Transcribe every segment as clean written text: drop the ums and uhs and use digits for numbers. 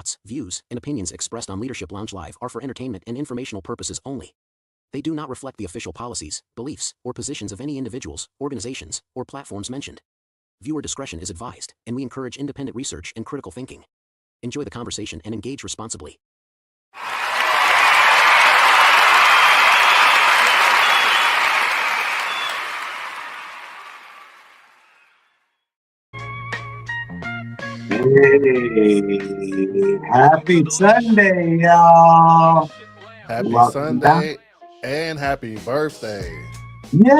thoughts, views, and opinions expressed on Leadership Lounge Live are for entertainment and informational purposes only. They do not reflect the official policies, beliefs, or positions of any individuals, organizations, or platforms mentioned. Viewer discretion is advised, and we encourage independent research and critical thinking. Enjoy the conversation and engage responsibly. Hey, happy Sunday, y'all. Happy Welcome back. Sunday and happy birthday. Yay!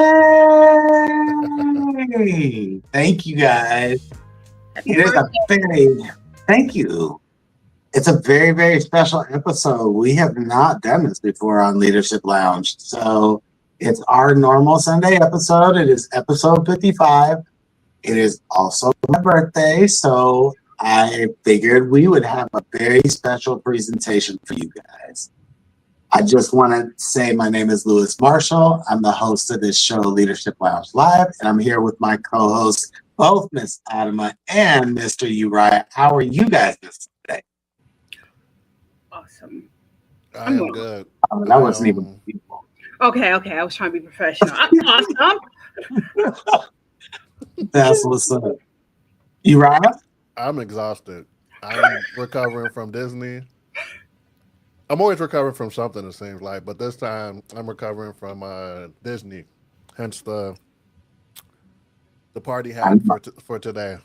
Thank you guys. Thank you. It's a very, very special episode. We have not done this before on Leadership Lounge. So it's our normal Sunday episode. It is episode 55. It is also my birthday, so I figured we would have a very special presentation for you guys. I just want to say my name is Lewis Marshall. I'm the host of this show, Leadership Lounge Live, and I'm here with my co-hosts, both Miss Adama and Mr. Uriah. How are you guys this today? Awesome. I'm good. That wasn't even people. Okay. I was trying to be professional. I'm awesome. That's what's up. Uriah? I'm exhausted. I'm recovering from Disney. I'm always recovering from something, it seems like, but this time I'm recovering from Disney. Hence the party hat for today.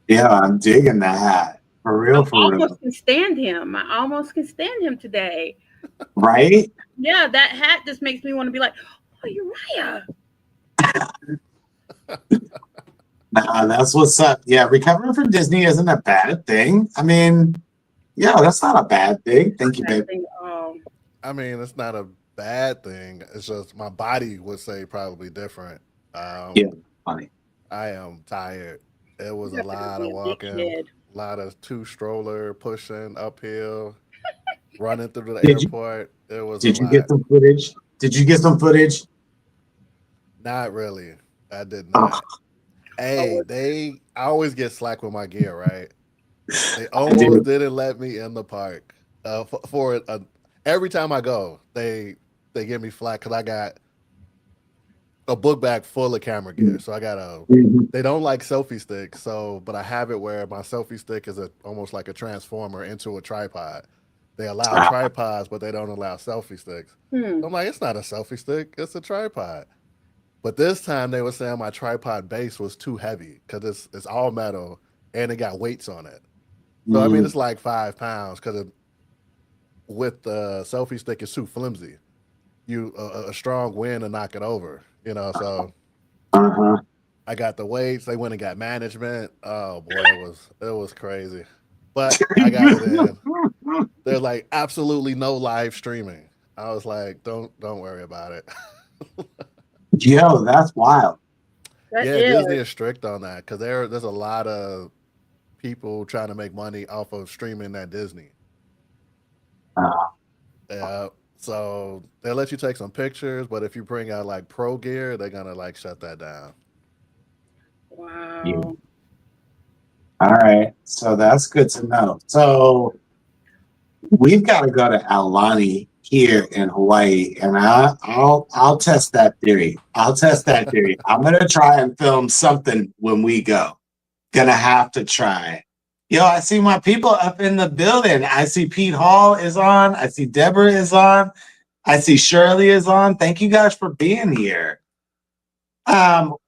Yeah, I'm digging the hat. For real. I almost can stand him today. Right? Yeah, that hat just makes me want to be like, oh, Uriah. Nah, that's what's up. Yeah, recovering from Disney isn't a bad thing. I mean, yeah, that's not a bad thing. Thank you, babe. I mean, it's not a bad thing. It's just my body would say probably different. Yeah, funny. I am tired. It was a lot of walking, a lot of two-stroller pushing uphill, running through the airport. It was. Did you get some footage? Not really. I did not. Hey, I always get slack with my gear, right? They almost didn't let me in the park. Every time I go, they give me flack because I got a book bag full of camera gear. So I got they don't like selfie sticks. But I have it where my selfie stick is almost like a transformer into a tripod. They allow tripods, but they don't allow selfie sticks. I'm like, it's not a selfie stick, it's a tripod. But this time they were saying my tripod base was too heavy because it's all metal and it got weights on it. So I mean, it's like 5 pounds because with the selfie stick it's too flimsy. A strong wind to knock it over, So I got the weights. They went and got management. Oh boy, it was crazy. But I got it in. They're like absolutely no live streaming. I was like, don't worry about it. Yo, that's wild. Disney is strict on that because there's a lot of people trying to make money off of streaming at Disney. Yeah, so they'll let you take some pictures, but if you bring out like pro gear, they're gonna like shut that down. Wow. Yeah. All right, so that's good to know. So we've got to go to Aulani here in Hawaii, and I'll test that theory. I'm gonna try and film something when we go. Gonna have to try. Yo, I see my people up in the building. I see Pete Hall is on. I see Deborah is on. I see Shirley is on. Thank you guys for being here.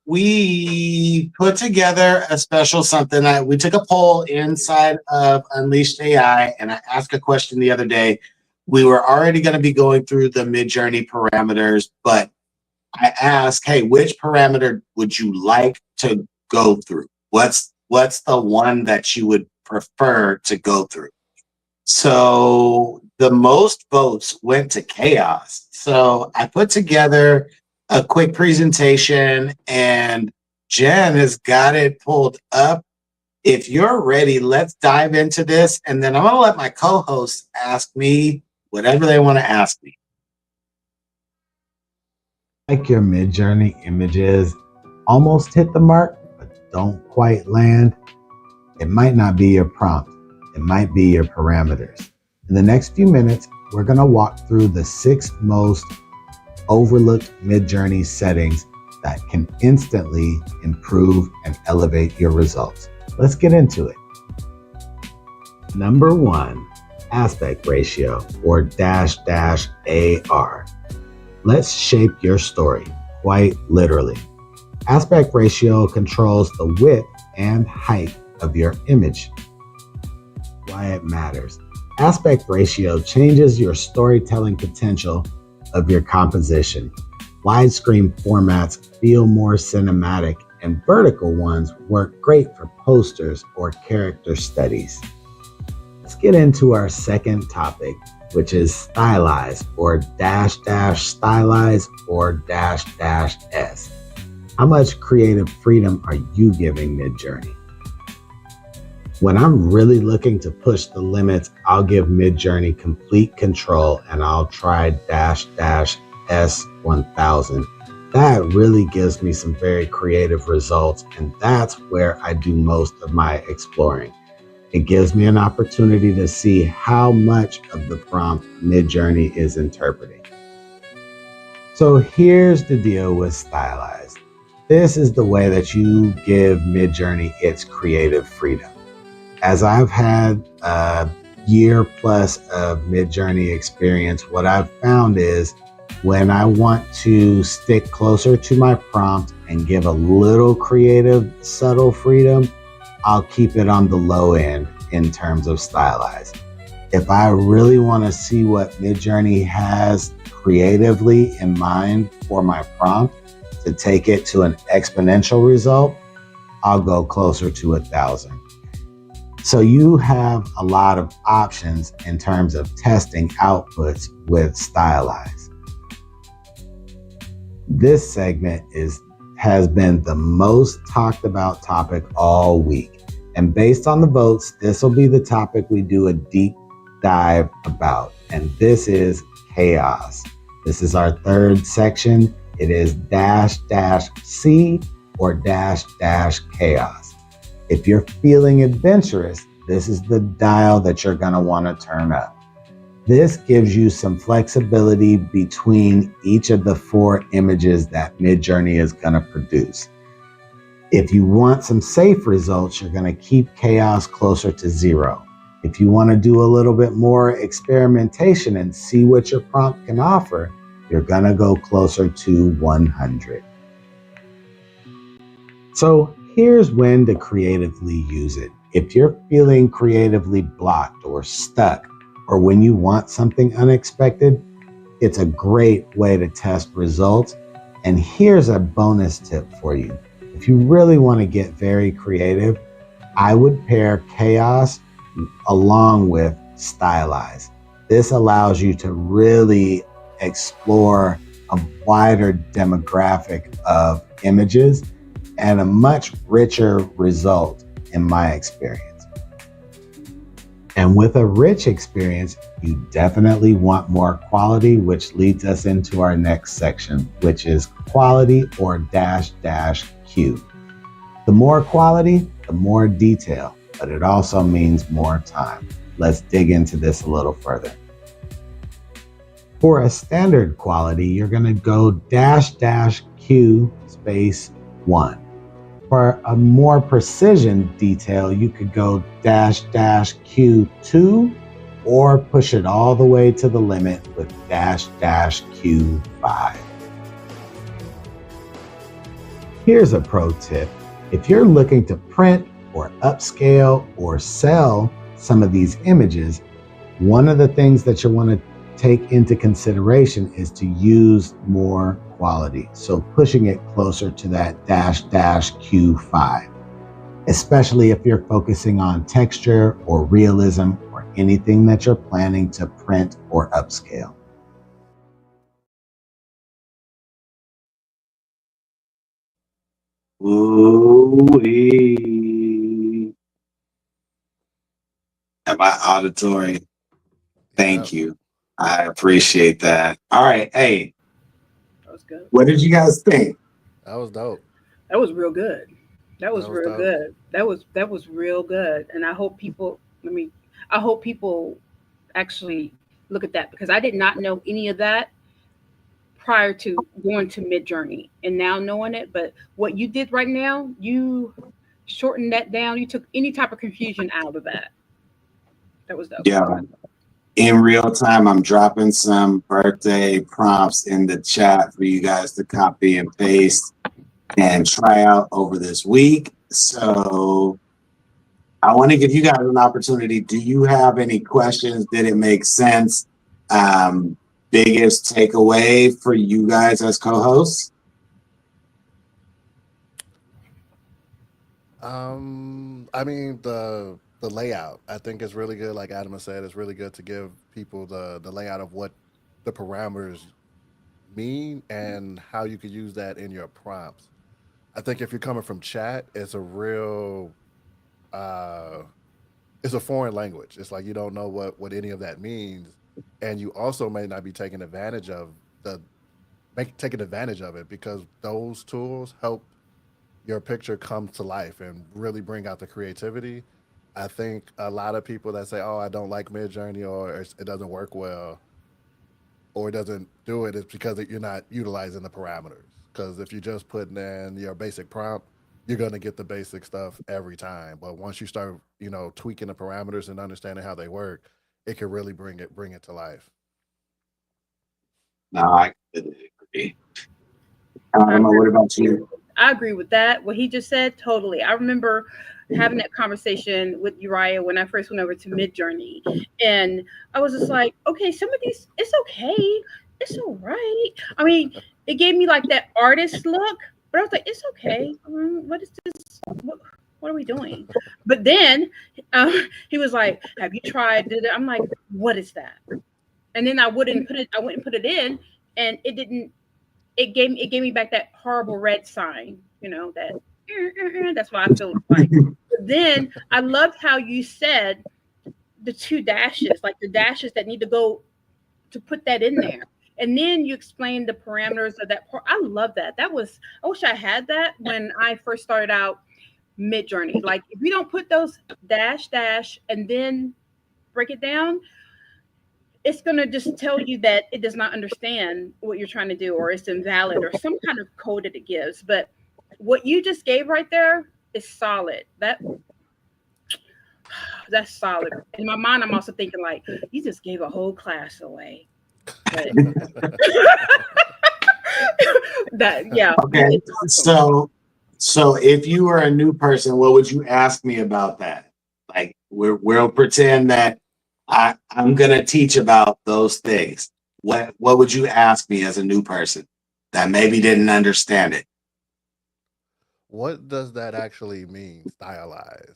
We put together a special something. We took a poll inside of Unleashed AI, and I asked a question the other day. We were already going to be going through the Midjourney parameters, but I asked, hey, which parameter would you like to go through? What's the one that you would prefer to go through? So the most votes went to chaos. So I put together a quick presentation, and Jen has got it pulled up. If you're ready, let's dive into this, and then I'm going to let my co-hosts ask me whatever they want to ask me. Like your Midjourney images almost hit the mark, but don't quite land. It might not be your prompt. It It might be your parameters. In the next few minutes, we're going to walk through the 6 most overlooked Midjourney settings that can instantly improve and elevate your results. Let's get into it. Number 1, aspect ratio, or --AR. Let's shape your story, quite literally. Aspect ratio controls the width and height of your image. Why it matters. Aspect ratio changes your storytelling potential of your composition. Widescreen formats feel more cinematic, and vertical ones work great for posters or character studies. Let's get into our second topic, which is stylize, or --stylize, or --s. How much creative freedom are you giving Midjourney? When I'm really looking to push the limits, I'll give Midjourney complete control and I'll try --S1000. That really gives me some very creative results, and that's where I do most of my exploring. It gives me an opportunity to see how much of the prompt Midjourney is interpreting. So here's the deal with stylize. This is the way that you give Midjourney its creative freedom. As I've had a year plus of Midjourney experience, what I've found is when I want to stick closer to my prompt and give a little creative, subtle freedom, I'll keep it on the low end in terms of stylize. If I really want to see what Midjourney has creatively in mind for my prompt to take it to an exponential result, I'll go closer to 1,000. So you have a lot of options in terms of testing outputs with stylize. This segment has been the most talked about topic all week. And based on the votes, this will be the topic we do a deep dive about. And this is chaos. This is our third section. It is --C or --chaos. If you're feeling adventurous, this is the dial that you're going to want to turn up. This gives you some flexibility between each of the 4 images that Midjourney is going to produce. If you want some safe results, you're going to keep chaos closer to 0. If you want to do a little bit more experimentation and see what your prompt can offer, you're going to go closer to 100. So here's when to creatively use it. If you're feeling creatively blocked or stuck, or when you want something unexpected, it's a great way to test results. And here's a bonus tip for you. If you really want to get very creative, I would pair chaos along with stylize. This allows you to really explore a wider demographic of images and a much richer result in my experience. And with a rich experience, you definitely want more quality, which leads us into our next section, which is quality or --Q. The more quality, the more detail, but it also means more time. Let's dig into this a little further. For a standard quality, you're going to go --Q space 1. For a more precision detail, you could go --Q2 or push it all the way to the limit with --Q5. Here's a pro tip. If you're looking to print or upscale or sell some of these images, one of the things that you want to take into consideration is to use more quality. So pushing it closer to that --Q5, especially if you're focusing on texture or realism or anything that you're planning to print or upscale. Ooh-wee. Am I auditory? Thank you. I appreciate that. All right. Hey, That was good. what did you guys think? That was dope. That was real good. That was That was real dope. good. That was real good. And I hope people. I hope people actually look at that because I did not know any of that prior to going to Mid Journey and now knowing it. But what you did right now, you shortened that down. You took any type of confusion out of that. That was dope. Yeah. In real time, I'm dropping some birthday prompts in the chat for you guys to copy and paste and try out over this week. So I want to give you guys an opportunity. Do you have any questions? Did it make sense? Biggest takeaway for you guys as co-hosts? I mean the layout I think is really good. Like Adam has said, it's really good to give people the layout of what the parameters mean and how you could use that in your prompts. I think if you're coming from chat, it's a real uh it's a foreign language. It's like you don't know what any of that means, and you also may not be taking advantage of the taking advantage of it because those tools help your picture come to life and really bring out the creativity. I think a lot of people that say, "Oh, I don't like Midjourney or it doesn't work well or it doesn't do it," is because you're not utilizing the parameters. Because if you're just putting in your basic prompt, you're gonna get the basic stuff every time. But once you start, tweaking the parameters and understanding how they work, it can really bring it to life. No, I completely agree. I What agree. about you? I agree with that. What he just said, totally. I remember having that conversation with Uriah when I first went over to Mid Journey, and I was just like, okay, some of these, it's okay, it's all right. I mean, it gave me like that artist look, but I was like, it's okay. What is this? What are we doing? But then he was like, have you tried? I'm like, what is that? And then I wouldn't put it. I wouldn't put it in, and it didn't. It gave me back that horrible red sign. That that's why I feel like. But then I loved how you said the two dashes, like the dashes that need to go to put that in there. And then you explained the parameters of that part. I love that. I wish I had that when I first started out Mid Journey. Like if we don't put those dash and then break it down, it's going to just tell you that it does not understand what you're trying to do, or it's invalid, or some kind of code that it gives. But what you just gave right there is solid. That's solid. In my mind, I'm also thinking like, you just gave a whole class away. But yeah. Okay, Awesome. so if you were a new person, what would you ask me about that? Like we'll pretend that I'm gonna teach about those things. What would you ask me as a new person that maybe didn't understand it? What does that actually mean, stylize?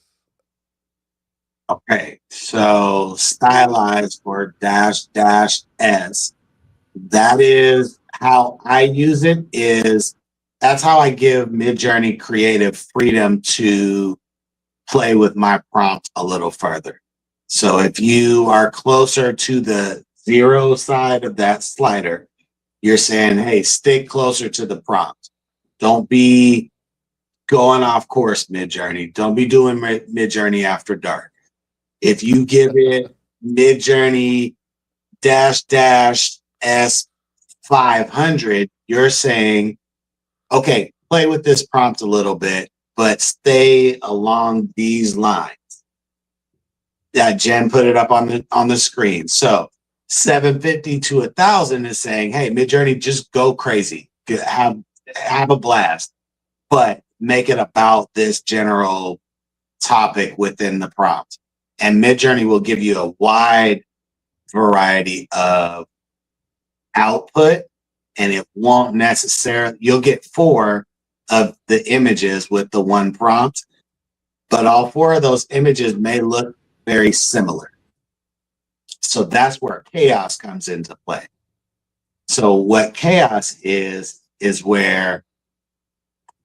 Okay, so stylized or dash s. That is how I use it. That's how I give Midjourney creative freedom to play with my prompt a little further. So if you are closer to the 0 side of that slider, you're saying, hey, stick closer to the prompt. Don't be going off course, Midjourney. Don't be doing Midjourney after dark. If you give it Midjourney dash S 500, you're saying, okay, play with this prompt a little bit, but stay along these lines. Yeah, Jen put it up on the screen. So 750 to 1,000 is saying, hey, Midjourney, just go crazy, have a blast, but make it about this general topic within the prompt. And Midjourney will give you a wide variety of output, and it won't necessarily, you'll get 4 of the images with the one prompt, but all 4 of those images may look very similar. So that's where chaos comes into play. So what chaos is where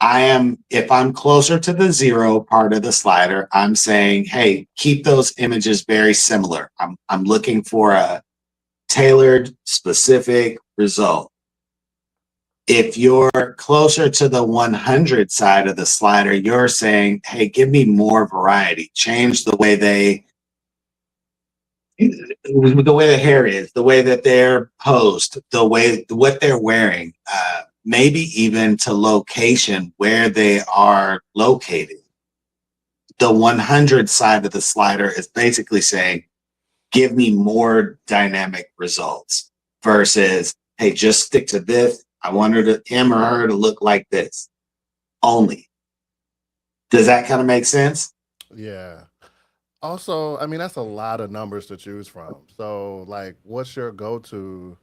if I'm closer to the 0 part of the slider, I'm saying, hey, keep those images very similar. I'm looking for a tailored, specific result. If you're closer to the 100 side of the slider, you're saying, hey, give me more variety. Change the way they the way the hair is, the way that they're posed, the way what they're wearing, maybe even to location where they are located. The 100 side of the slider is basically saying, give me more dynamic results versus, hey, just stick to this. I want him or her to look like this only. Does that kind of make sense? Yeah. Also, I mean, that's a lot of numbers to choose from. So, like, what's your go-to?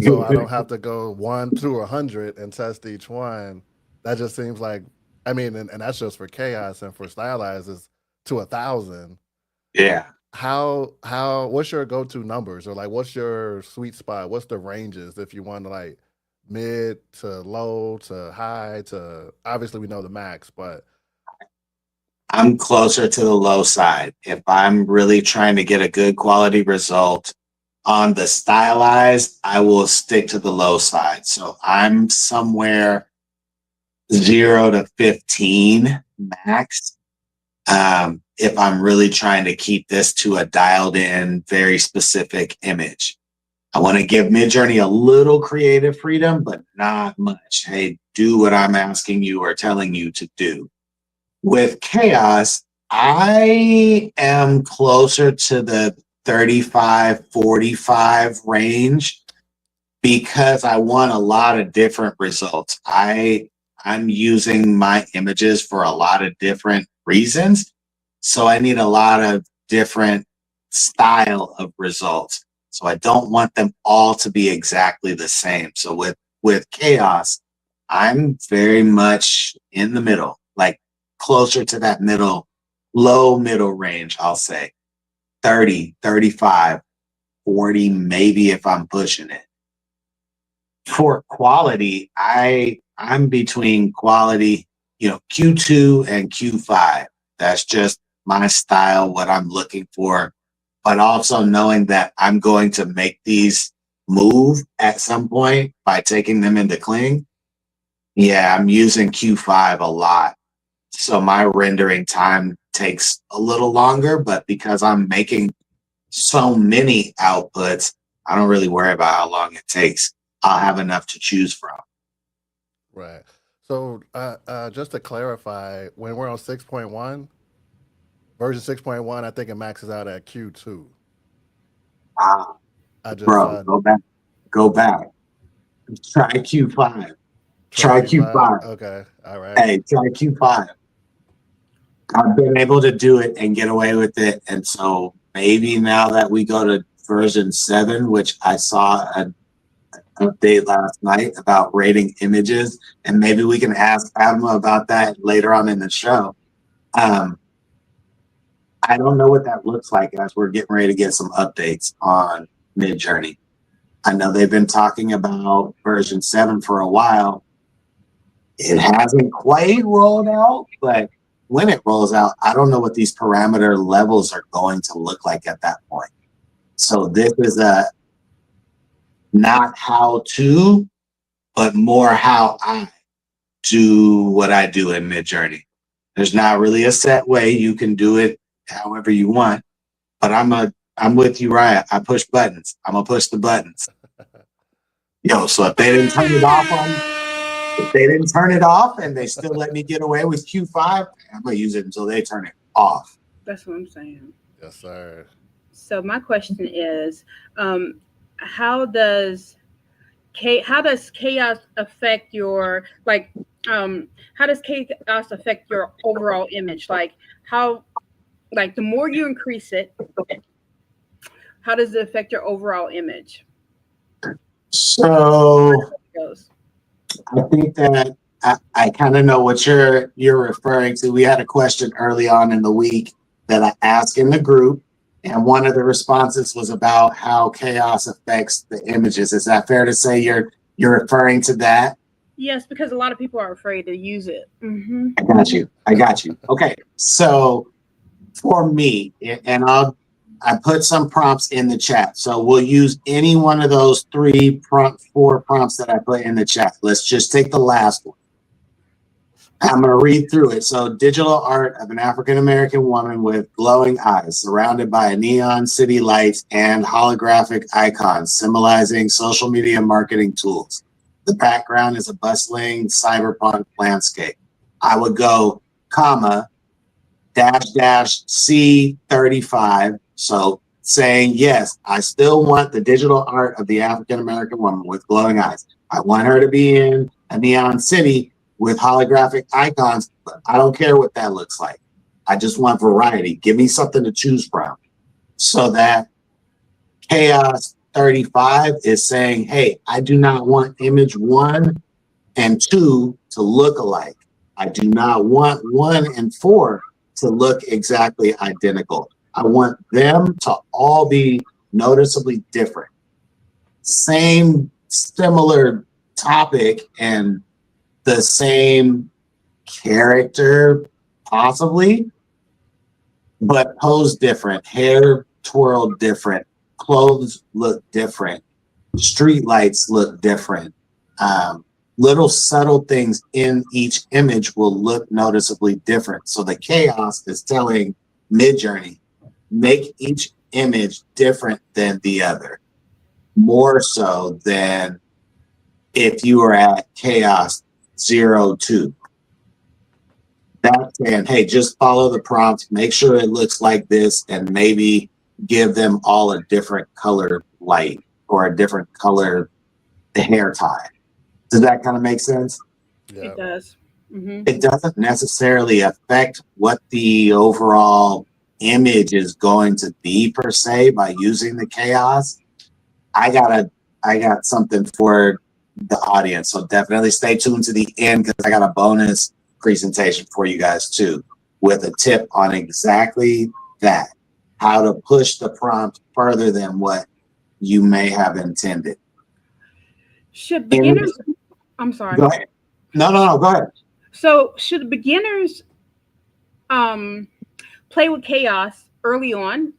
So I don't have to go 1 to 100 and test each one. That just seems like, I mean, and that's just for chaos, and for stylized is to 1,000. Yeah. What's your go-to numbers, or like what's your sweet spot? What's the ranges if you want to, like, mid to low to high to, obviously we know the max, but I'm closer to the low side. If I'm really trying to get a good quality result on the stylized, I will stick to the low side. So I'm somewhere 0 to 15 max. If I'm really trying to keep this to a dialed in, very specific image. I want to give Midjourney a little creative freedom, but not much. Hey, do what I'm asking you or telling you to do. With chaos, I am closer to the 35, 45 range because I want a lot of different results. I'm using my images for a lot of different reasons. So I need a lot of different style of results. So I don't want them all to be exactly the same. So with chaos, I'm very much in the middle, like closer to that low middle range, I'll say 30, 35, 40, maybe if I'm pushing it. For quality, I'm between quality, Q2 and Q5. That's just my style, what I'm looking for, but also knowing that I'm going to make these move at some point by taking them into Kling. Yeah, I'm using Q5 a lot. So my rendering time takes a little longer, but because I'm making so many outputs, I don't really worry about how long it takes. I'll have enough to choose from. right. So just to clarify, when we're on 6.1, version 6.1, I think it maxes out at Q2. Ah, I just bro, go back. Try Q5. try Try Q5. Q5. Okay, all right. Hey, try Q5. I've been able to do it and get away with it. And so maybe now that we go to version 7, which I saw an update last night about rating images, and maybe we can ask Padma about that later on in the show. I don't know what that looks like as we're getting ready to get some updates on Midjourney. I know they've been talking about version 7 for a while. It hasn't quite rolled out, but when it rolls out, I don't know what these parameter levels are going to look like at that point. So this is a not how to, but more how I do what I do in Midjourney. There's not really a set way. You can do it however you want, but I'm with you, Ryan. I push buttons. I'm gonna push the buttons. So if they didn't turn it off and they still let me get away with Q5, I'm gonna use it until they turn it off. That's what I'm saying. Yes, sir. So my question is, how does chaos affect your how does chaos affect your overall image? Like the more you increase it, how does it affect your overall image? So I think that I kind of know what you're referring to. We had a question early on in the week that I asked in the group, and one of the responses was about how chaos affects the images. Is that fair to say you're referring to that? Yes, because a lot of people are afraid to use it. Mm-hmm. I got you. Okay, so for me, and I put some prompts in the chat. So we'll use any one of those 4 prompts that I put in the chat. Let's just take the last one. I'm going to read through it. So, digital art of an African American woman with glowing eyes, surrounded by neon city lights and holographic icons symbolizing social media marketing tools. The background is a bustling cyberpunk landscape. I would go, comma, dash C35. So, saying, yes, I still want the digital art of the African American woman with glowing eyes. I want her to be in a neon city with holographic icons, but I don't care what that looks like. I just want variety. Give me something to choose from. So that Chaos 35 is saying, hey, I do not want image 1 and 2 to look alike. I do not want 1 and 4 to look exactly identical. I want them to all be noticeably different. Same, similar topic and the same character, possibly, but pose different, hair twirled different, clothes look different, street lights look different. Little subtle things in each image will look noticeably different. So the chaos is telling Midjourney, make each image different than the other, more so than if you were at chaos 02. That's saying, hey, just follow the prompt, make sure it looks like this, and maybe give them all a different color light or a different color hair tie. Does that kind of make sense? Yeah. It does. Mm-hmm. It doesn't necessarily affect what the overall image is going to be per se by using the chaos. I got something for the audience, so definitely stay tuned to the end because I got a bonus presentation for you guys too, with a tip on exactly that, how to push the prompt further than what you may have intended. Should beginners? I'm sorry. Go ahead. No, go ahead. So should beginners play with chaos early on,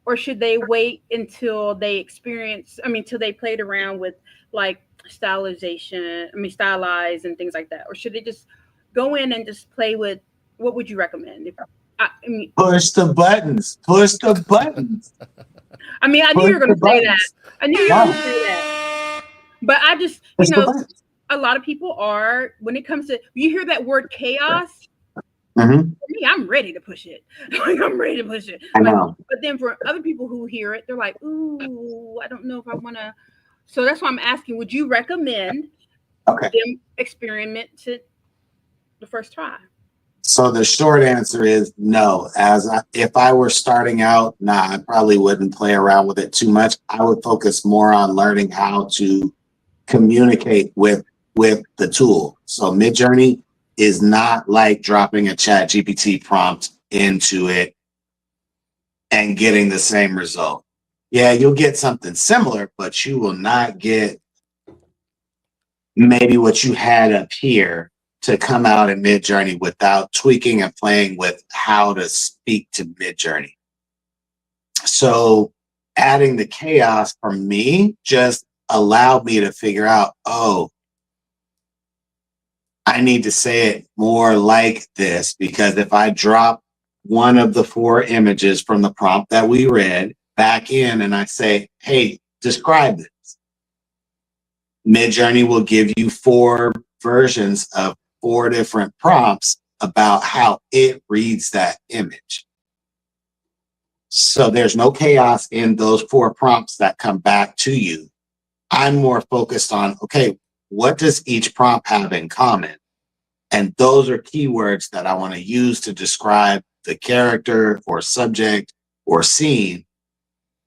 or should they wait until they till they played around with like stylized and things like that? Or should they just go in and just play with, what would you recommend? Push the buttons. I knew you were going to say that. I knew you were going to say that. But I just, a lot of people are, when it comes to, you hear that word chaos, mm-hmm. For me, I'm ready to push it. I'm ready to push it. I know. But then for other people who hear it, they're like, ooh, I don't know if I want to. So that's why I'm asking, would you recommend them experiment to the first try? So the short answer is no. If I were starting out, I probably wouldn't play around with it too much. I would focus more on learning how to communicate with the tool. So Midjourney is not like dropping a ChatGPT prompt into it and getting the same result. Yeah, you'll get something similar, but you will not get maybe what you had up here to come out in Midjourney without tweaking and playing with how to speak to Midjourney. So adding the chaos for me just allowed me to figure out, I need to say it more like this, because if I drop one of the 4 images from the prompt that we read back in and I say, hey, describe this, Midjourney will give you 4 versions of 4 different prompts about how it reads that image. So there's no chaos in those 4 prompts that come back to you. I'm more focused on, what does each prompt have in common? And those are keywords that I want to use to describe the character or subject or scene.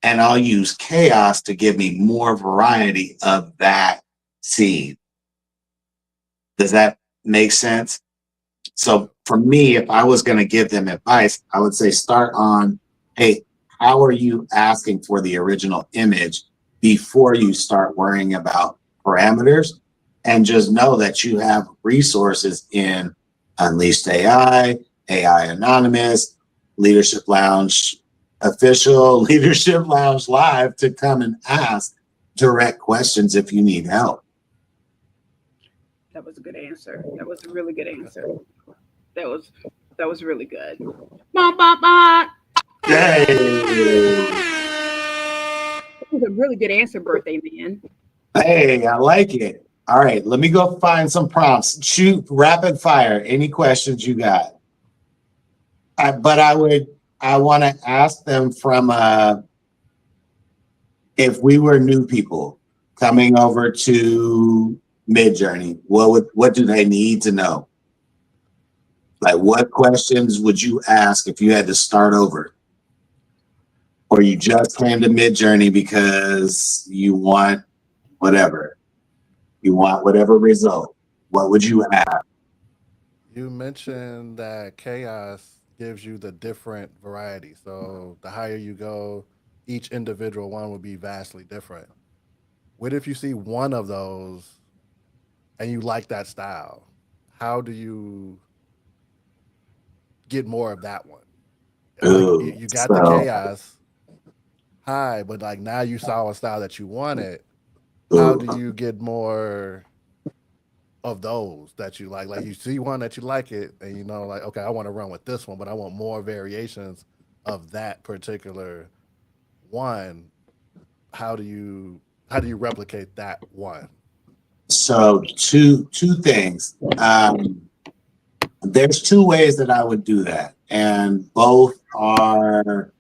And I'll use chaos to give me more variety of that scene. Does that make sense? So for me, if I was going to give them advice, I would say start on, hey, how are you asking for the original image before you start worrying about parameters? And just know that you have resources in Unleashed AI, AI Anonymous, Leadership Lounge Official, Leadership Lounge Live to come and ask direct questions if you need help. That was a good answer. That was a really good answer. That was really good. Bah, bah, bah. Hey. That was a really good answer, birthday man. Hey, I like it. All right, let me go find some prompts. Shoot rapid fire. Any questions you got? But I want to ask them from if we were new people coming over to Midjourney, what do they need to know? Like, what questions would you ask if you had to start over? Or you just came to Midjourney because you want whatever. You want whatever result. What would you ask? You mentioned that chaos gives you the different variety. So the higher you go, each individual one would be vastly different. What if you see one of those and you like that style? How do you get more of that one? Like Ooh, you got the so, chaos high, but like now you saw a style that you wanted. How ooh. do you get more of those that you like? Like you see one that you like it, and you know, like okay, I want to run with this one, but I want more variations of that particular one. How do you replicate that one? So two things. There's two ways that I would do that, and both have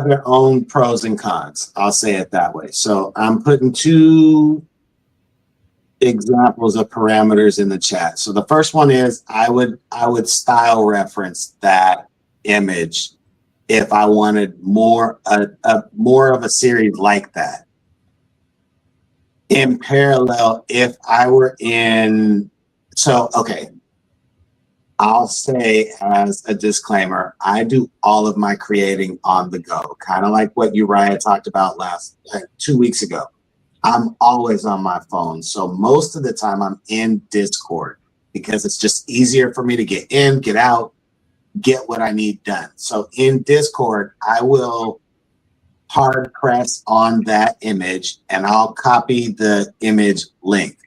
their own pros and cons. I'll say it that way. So I'm putting two examples of parameters in the chat. So the first one is I would style reference that image if I wanted more of a series like that. In parallel, if I were in, so okay, I'll say as a disclaimer, I do all of my creating on the go, kind of like what Uriah talked about like 2 weeks ago. I'm always on my phone. So most of the time I'm in Discord because it's just easier for me to get in, get out, get what I need done. So in Discord, I will hard press on that image and I'll copy the image link.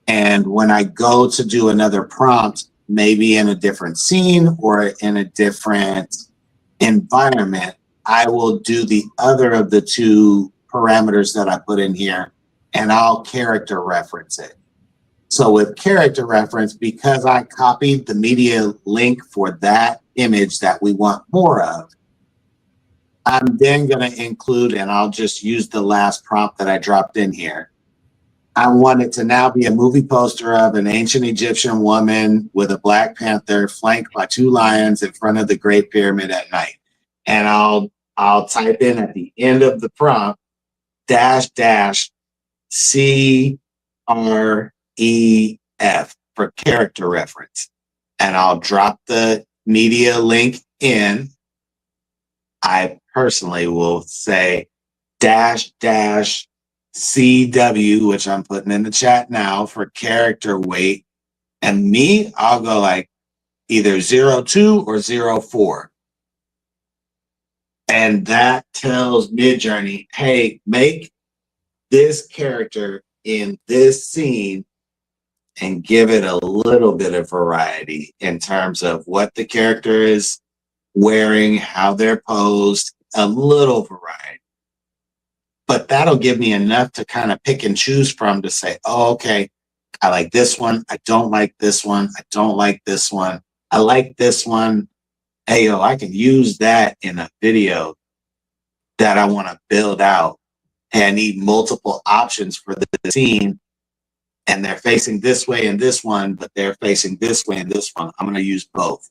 And when I go to do another prompt, maybe in a different scene or in a different environment, I will do the other of the two parameters that I put in here and I'll character reference it. So with character reference, because I copied the media link for that image that we want more of, I'm then going to include, and I'll just use the last prompt that I dropped in here. I want it to now be a movie poster of an ancient Egyptian woman with a Black Panther flanked by two lions in front of the Great Pyramid at night. And I'll type in at the end of the prompt -- CREF for character reference. And I'll drop the media link in. I personally will say -- CW, which I'm putting in the chat now for character weight. And me, I'll go like either 02 or 04. And that tells Midjourney, hey, make this character in this scene and give it a little bit of variety in terms of what the character is wearing, how they're posed, a little variety. But that'll give me enough to kind of pick and choose from to say, oh, okay, I like this one. I don't like this one. I don't like this one. I like this one. Hey, yo, I can use that in a video that I want to build out. And I need multiple options for the scene. And they're facing this way in this one, but they're facing this way in this one. I'm going to use both.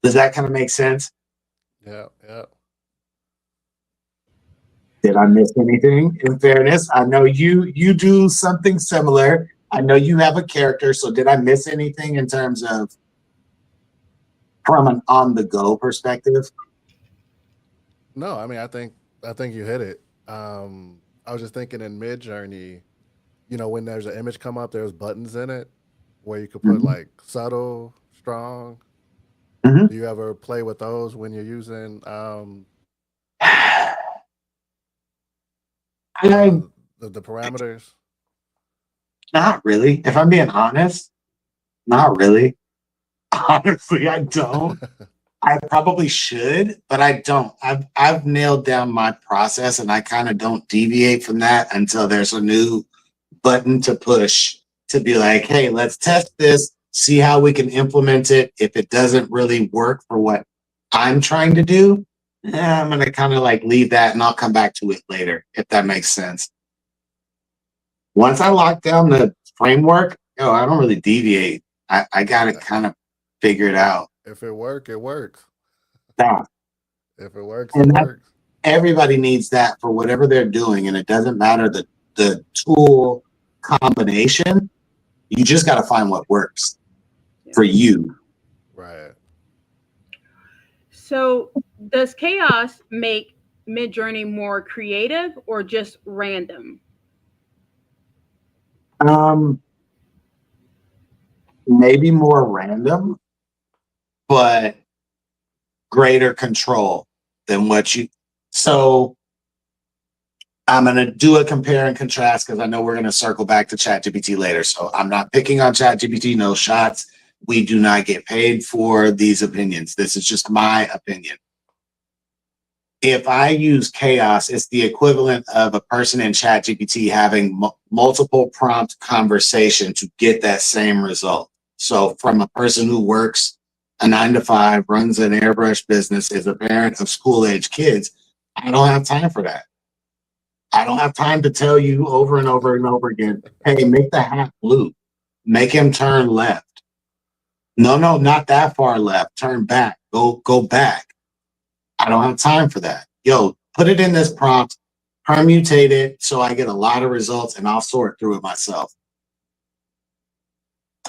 Does that kind of make sense? Yeah, yeah. Did I miss anything? In fairness, I know you do something similar. I know you have a character, so did I miss anything in terms of from an on-the-go perspective? No, I mean I think you hit it. I was just thinking in Midjourney, when there's an image come up, there's buttons in it where you could put Mhm. like subtle, strong. Mhm. Do you ever play with those when you're using I the parameters? Not really. If I'm being honest, not really. Honestly, I don't. I probably should, but I don't. I've nailed down my process and I kind of don't deviate from that until there's a new button to push to be like, hey, let's test this, see how we can implement it. If it doesn't really work for what I'm trying to do, I'm gonna kind of like leave that and I'll come back to it later, if that makes sense. Once I lock down the framework, I don't really deviate. I gotta kind of figure it out. If it works, it works. Now, If it works, it and that works. everybody needs that for whatever they're doing, and it doesn't matter the tool combination. You just got to find what works for you. Right. So, does chaos make Midjourney more creative or just random? Maybe more random, but greater control than what you. So I'm going to do a compare and contrast because I know we're going to circle back to ChatGPT later. So I'm not picking on ChatGPT, no shots. We do not get paid for these opinions. This is just my opinion. If I use chaos, it's the equivalent of a person in ChatGPT having multiple prompt conversation to get that same result. So from a person who works a 9 to 5, runs an airbrush business, is a parent of school-age kids, I don't have time for that. I don't have time to tell you over and over and over again, hey, make the hat blue. Make him turn left. No, not that far left. Turn back. Go back. I don't have time for that. Yo, put it in this prompt, permutate it so I get a lot of results and I'll sort through it myself.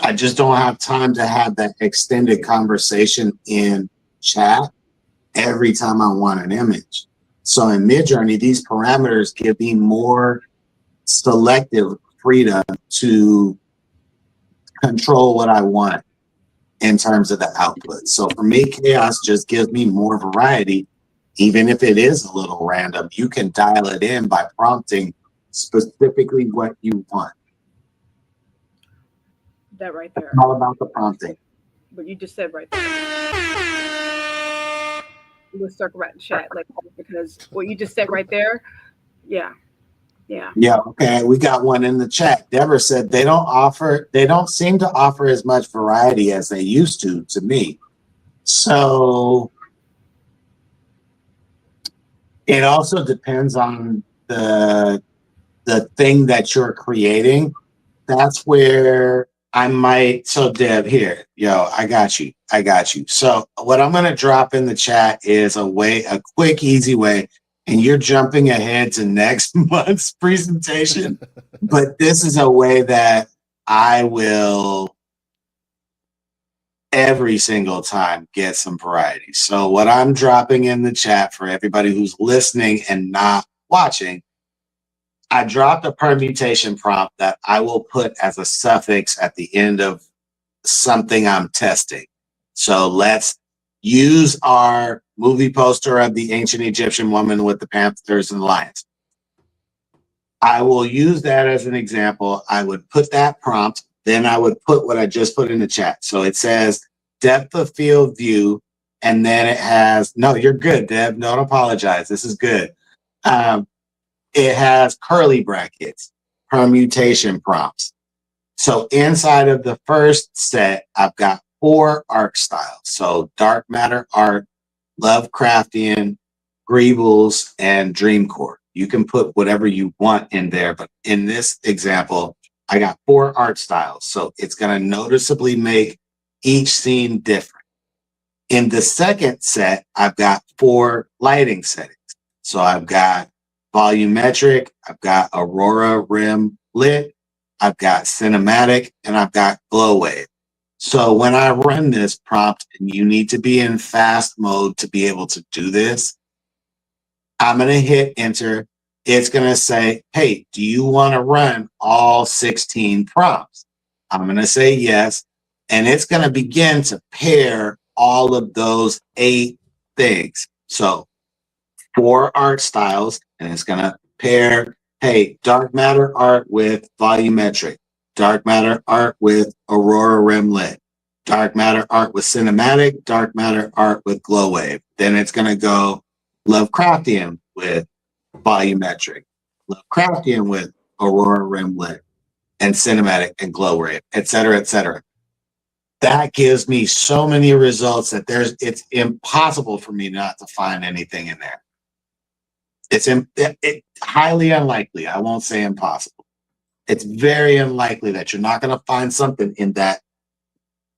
I just don't have time to have that extended conversation in chat every time I want an image. So in Midjourney, these parameters give me more selective freedom to control what I want in terms of the output. So for me, chaos just gives me more variety. Even if it is a little random, you can dial it in by prompting specifically what you want. That right there. It's all about the prompting. What you just said right there. We'll circle right in chat like because what you just said right there, yeah. Yeah, okay. We got one in the chat. Deborah said they don't seem to offer as much variety as they used to me. So it also depends on the thing that you're creating. That's where I might. So Deb, here, I got you. So what I'm gonna drop in the chat is a quick, easy way, and you're jumping ahead to next month's presentation. But this is a way that I will every single time get some variety. So what I'm dropping in the chat for everybody who's listening and not watching, I dropped a permutation prompt that I will put as a suffix at the end of something I'm testing. So let's use our movie poster of the ancient Egyptian woman with the panthers and lions. I will use that as an example. I would put that prompt, then I would put what I just put in the chat. So it says depth of field view, and then it has, no, you're good, Deb. Don't apologize. This is good. It has curly brackets, permutation prompts. So inside of the first set, I've got 4 art styles. So dark matter art, Lovecraftian, Greebles, and Dreamcore. You can put whatever you want in there, but in this example, I got 4 art styles. So it's going to noticeably make each scene different. In the second set, I've got 4 lighting settings. So I've got volumetric, I've got Aurora Rim Lit, I've got cinematic, and I've got glow wave. So when I run this prompt, and you need to be in fast mode to be able to do this, I'm going to hit enter. It's going to say, hey, do you want to run all 16 prompts? I'm going to say yes. And it's going to begin to pair all of those 8 things. So 4 art styles, and it's going to pair, hey, dark matter art with volumetric, dark matter art with Aurora Rim Lit, dark matter art with cinematic, dark matter art with glow wave. Then it's going to go Lovecraftian with volumetric, Lovecraftian with Aurora Rim Lit, and cinematic and glow wave, et cetera, et cetera. That gives me so many results that it's impossible for me not to find anything in there. It's highly unlikely. I won't say impossible. It's very unlikely that you're not going to find something in that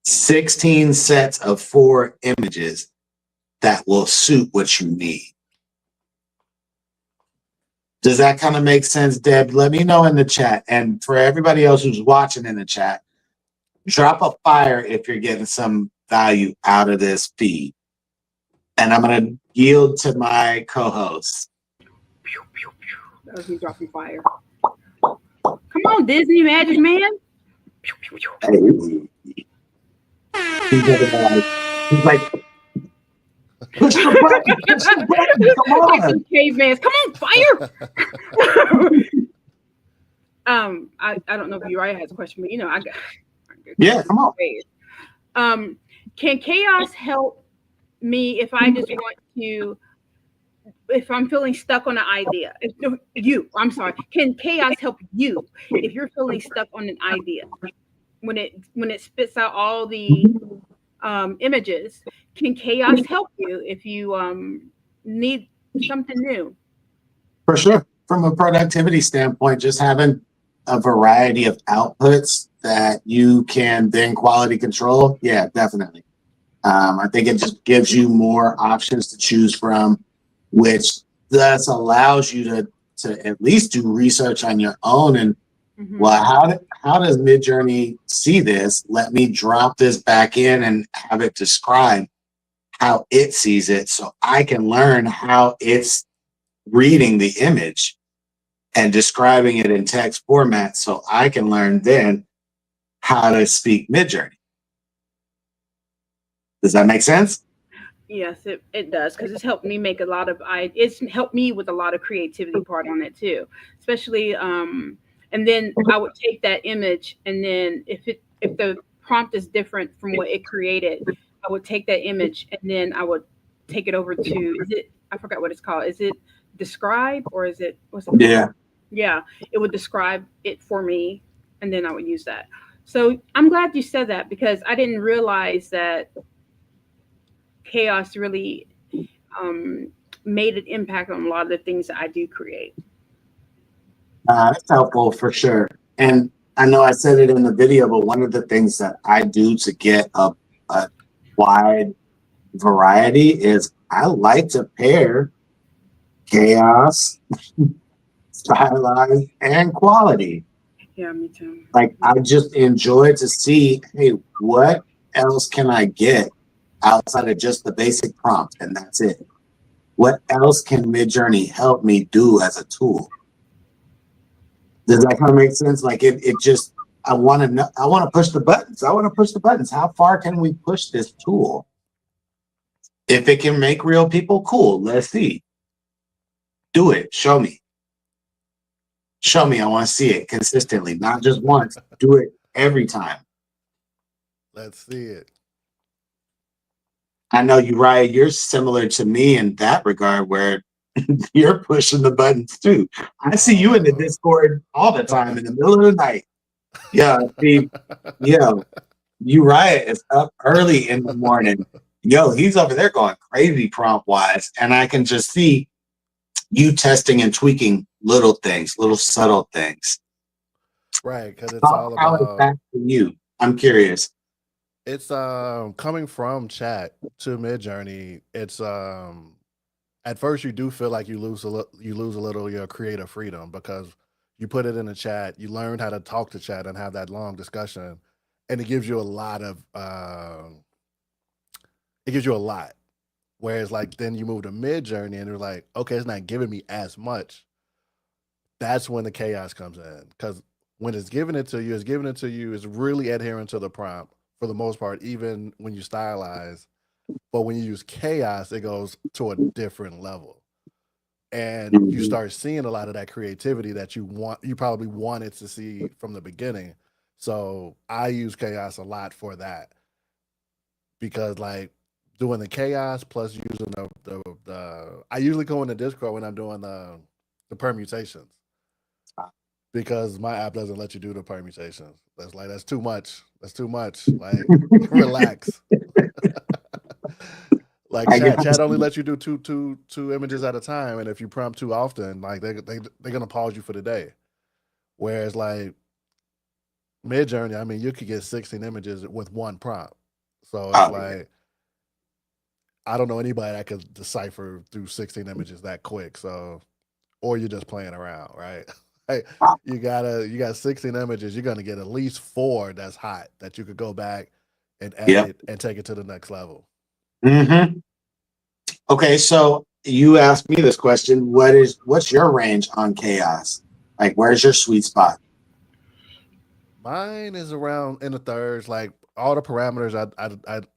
16 sets of 4 images that will suit what you need. Does that kind of make sense, Deb? Let me know in the chat. And for everybody else who's watching in the chat, drop a fire if you're getting some value out of this feed. And I'm going to yield to my co-host. That was me dropping fire. Come on, Disney Magic Man. He's like, push the button, come on. Like some cavemans. Come on, fire. I don't know if Uriah has a question, but I got. Yeah, come on. Can chaos help me if I just want to? If I'm feeling stuck on an idea, can chaos help you if you're feeling stuck on an idea? When it spits out all the images, can chaos help you if you need something new? For sure. From a productivity standpoint, just having a variety of outputs that you can then quality control, yeah, definitely. I think it just gives you more options to choose from, which thus allows you to at least do research on your own. And well, how does Midjourney see this? Let me drop this back in and have it describe how it sees it, so I can learn how it's reading the image and describing it in text format, so I can learn then how to speak Midjourney. Does that make sense? Yes, it does, because it's helped me make it's helped me with a lot of creativity part on it too, especially and then I would take that image, and then if the prompt is different from what it created, I would take that image and then I would take it over to, I forgot what it's called. Is it Describe, or what's it called? Yeah, it would describe it for me, and then I would use that. So I'm glad you said that, because I didn't realize that chaos really made an impact on a lot of the things that I do create. It's helpful for sure. And I know I said it in the video, but one of the things that I do to get a wide variety is I like to pair chaos, stylized, and quality. Yeah, me too. Like, I just enjoy to see, hey, what else can I get outside of just the basic prompt, and that's it? What else can Midjourney help me do as a tool? Does that kind of make sense? Like, it just, I want to push the buttons. How far can we push this tool? If it can make real people, cool. Let's see. Do it. Show me. I want to see it consistently, not just once. Do it every time. Let's see it. I know, Uriah, you're similar to me in that regard, where you're pushing the buttons too. I see you in the Discord all the time in the middle of the night. Yeah, Steve. Yo, Uriah is up early in the morning. Yo, he's over there going crazy prompt wise, and I can just see you testing and tweaking little things, little subtle things. Right, because it's all how is about. that for you? I'm curious. It's coming from chat to Midjourney. It's at first you do feel like you lose a little of your creative freedom, because you put it in the chat, you learn how to talk to chat and have that long discussion, and it gives you a lot. Whereas, like, then you move to Midjourney and you're like, okay, it's not giving me as much. That's when the chaos comes in, because when it's giving it to you, it's really adhering to the prompt for the most part, even when you stylize. But when you use chaos, it goes to a different level. And you start seeing a lot of that creativity that you probably wanted to see from the beginning. So I use chaos a lot for that because like doing the chaos plus using the I usually go into Discord when I'm doing the permutations because my app doesn't let you do the permutations. That's too much. That's too much. Like relax. Like I chat guess. only lets you do two images at a time, and if you prompt too often, like they're gonna pause you for the day. Whereas like Midjourney, I mean, you could get 16 images with one prompt. So it's like I don't know anybody that could decipher through 16 images that quick. So, or you're just playing around, right? Hey, you got 16 images. You're gonna get at least 4 that's hot that you could go back and edit and take it to the next level. Mm-hmm. Okay, so you asked me this question. What's your range on chaos? Like, where's your sweet spot? Mine is around in the thirds. Like all the parameters,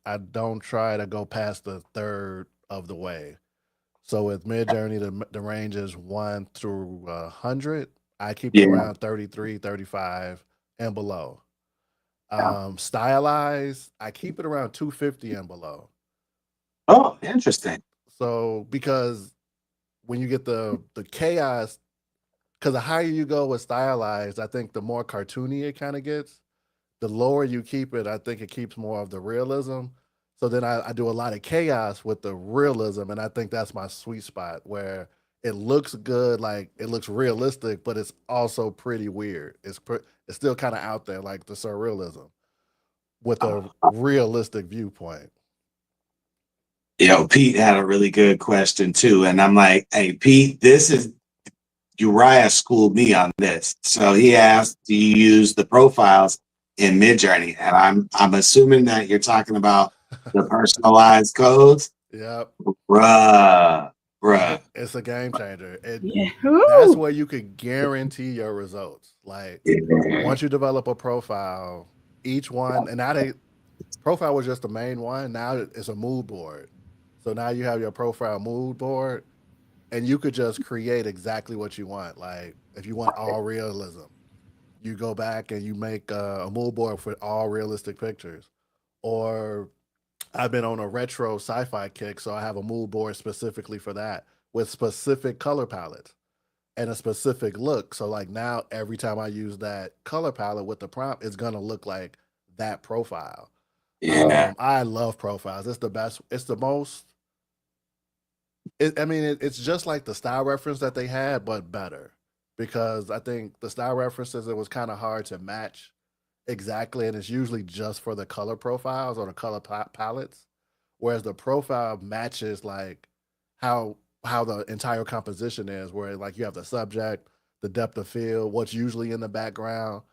I don't try to go past the third of the way. So with Midjourney, the range is 1 through 100. I keep it around 33, 35, and below. Stylized, I keep it around 250 and below. Oh, interesting. So because when you get the chaos, because the higher you go with stylized, I think the more cartoony it kind of gets. The lower you keep it, I think it keeps more of the realism. So then I do a lot of chaos with the realism, and I think that's my sweet spot where it looks good, like it looks realistic, but it's also pretty weird. It's still kind of out there, like the surrealism with a realistic viewpoint. Yo, Pete had a really good question too, and I'm like, hey, Pete, this is Uriah schooled me on this. So he asked, do you use the profiles in Midjourney? And I'm assuming that you're talking about the personalized codes. Yep. Bruh. It's a game changer. Yeah. That's where you could guarantee your results. Like once you develop a profile, each one, and now profile was just the main one. Now it's a mood board. So now you have your profile mood board, and you could just create exactly what you want. Like if you want all realism, you go back and you make a mood board for all realistic pictures. Or I've been on a retro sci-fi kick, so I have a mood board specifically for that with specific color palettes and a specific look. So like now every time I use that color palette with the prompt, it's gonna look like that profile. Yeah. I love profiles. It's the best. It's the most. It's just like the style reference that they had, but better. Because I think the style references, it was kind of hard to match exactly, and it's usually just for the color profiles or the color palettes, whereas the profile matches like how the entire composition is, where like you have the subject, the depth of field, what's usually in the background.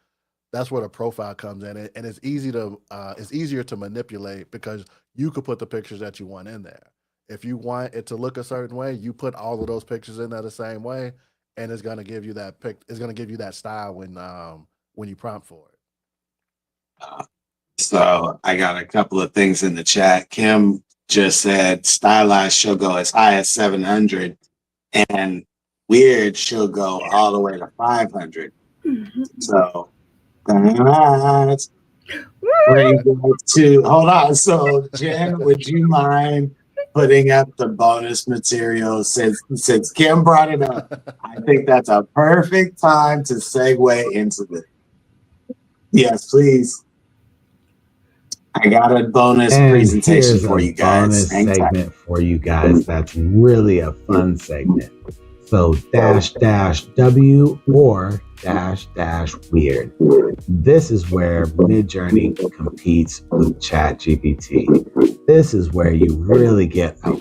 That's where the profile comes in, and it's easier to manipulate because you could put the pictures that you want in there. If you want it to look a certain way, you put all of those pictures in there the same way, and it's gonna give you that It's gonna give you that style when you prompt for it. So I got a couple of things in the chat. Kim just said stylized she'll go as high as 700, and weird she'll go all the way to 500. So that's where you go to. Hold on. So Jen, would you mind putting up the bonus material since Kim brought it up? I think that's a perfect time to segue into this. Yes, please. I got a bonus presentation for you guys. Bonus segment for you guys. That's really a fun segment. So --W or --weird. This is where Midjourney competes with ChatGPT. This is where you really get a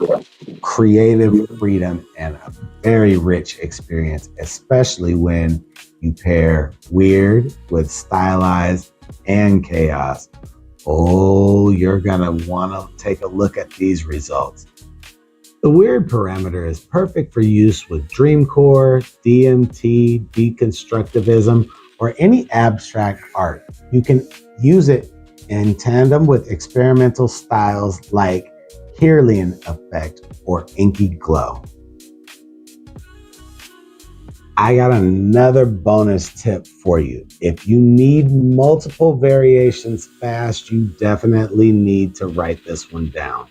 creative freedom and a very rich experience, especially when you pair weird with stylized and chaos. Oh, you're gonna want to take a look at these results. The weird parameter is perfect for use with Dreamcore, DMT, deconstructivism, or any abstract art. You can use it in tandem with experimental styles like Kirlian effect or inky glow. I got another bonus tip for you. If you need multiple variations fast, you definitely need to write this one down.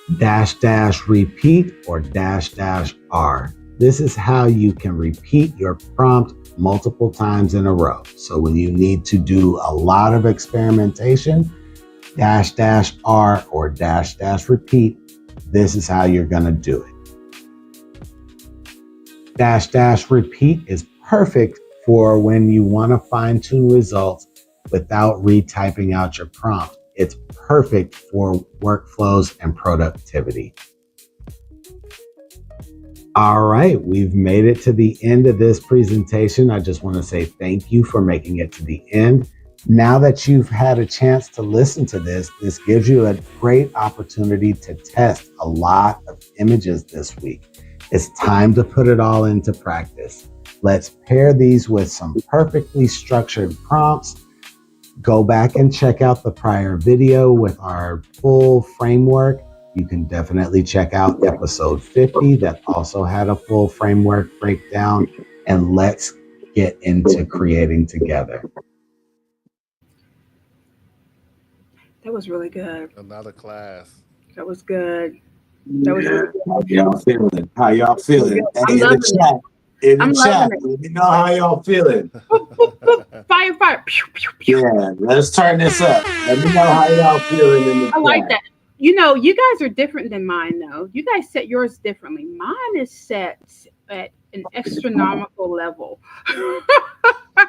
-- repeat or -- R. This is how you can repeat your prompt multiple times in a row. So when you need to do a lot of experimentation, -- R or -- repeat, this is how you're going to do it. -- repeat is perfect for when you want to fine tune results without retyping out your prompt. It's perfect for workflows and productivity. All right, we've made it to the end of this presentation. I just want to say thank you for making it to the end. Now that you've had a chance to listen to this gives you a great opportunity to test a lot of images this week. It's time to put it all into practice. Let's pair these with some perfectly structured prompts. Go back and check out the prior video with our full framework. You can definitely check out episode 50 that also had a full framework breakdown. And let's get into creating together. That was really good. Another class. That was good. That was really good. How y'all feeling? How y'all feeling? I'm Hey, in loving the chat. In I'm the chat, loving let me know how y'all feeling. Boop, boop, boop. Fire, fire. Pew, pew, pew. Yeah, let's turn this up. Let me know how y'all feeling in the I like chat. that. You know, you guys are different than mine, though. You guys set yours differently. Mine is set at an astronomical level.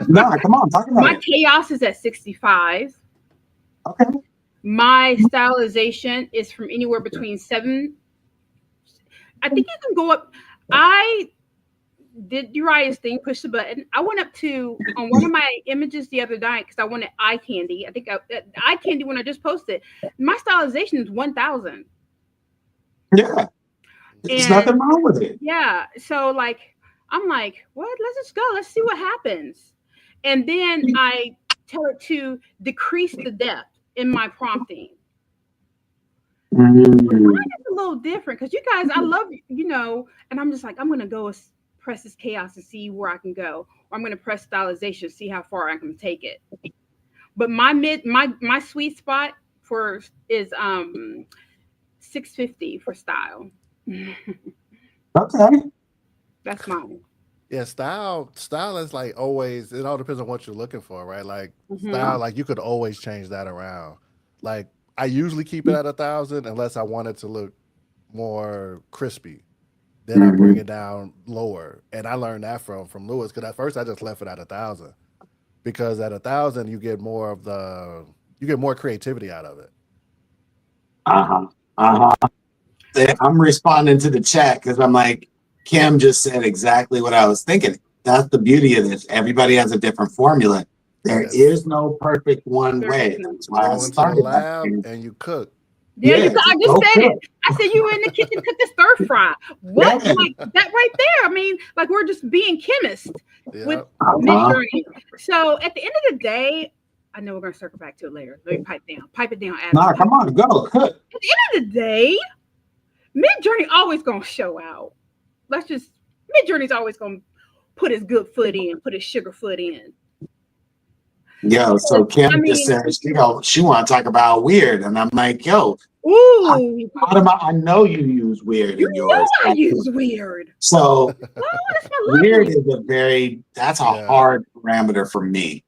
Nah, come on, talk about My it. chaos is at 65. Okay. My stylization is from anywhere between 7. I think you can go up. I did Uriah's thing, push the button. I went up to on one of my images the other night because I wanted eye candy. I think eye candy when I just posted. My stylization is 1,000. Yeah. There's And nothing wrong with it. yeah, so like I'm like, what? Let's just go. Let's see what happens. And then I tell it to decrease the depth in my prompting. Mine is a little different because you guys, I love and I'm just like, I'm gonna go press this chaos and see where I can go, or I'm gonna press stylization, see how far I can take it. But my sweet spot is 650 for style. Okay. That's mine. Yeah, style is like always, it all depends on what you're looking for, right? Like Mhm. style, like you could always change that around. Like I usually keep it at 1,000 unless I want it to look more crispy. Then I bring it down lower. And I learned that from Lewis, because at first I just left it at 1,000. Because at 1,000 you get more creativity out of it. I'm responding to the chat because I'm like, Kim just said exactly what I was thinking. That's the beauty of this. Everybody has a different formula. There Yes. is no perfect one There way. is no- That's why I Go into the started lab that. and you cook. Yeah, Yeah, I just go said cook. it. I said you were in the kitchen cook the stir fry. What? Yeah. Like that right there. I mean, like we're just being chemists with Yeah. Midjourney. So at the end of the day, I know we're gonna circle back to it later. Let me pipe it down. Adam. Nah, come on, go cook. At the end of the day, Midjourney always gonna show out. Midjourney's always gonna put his good foot in, put his sugar foot in. Yo, so Kim I mean- just said she want to talk about weird, and I'm like, yo, Ooh, I know you use weird in yours. I use weird. So Oh, that's my love weird language. that's a Yeah. hard parameter for me.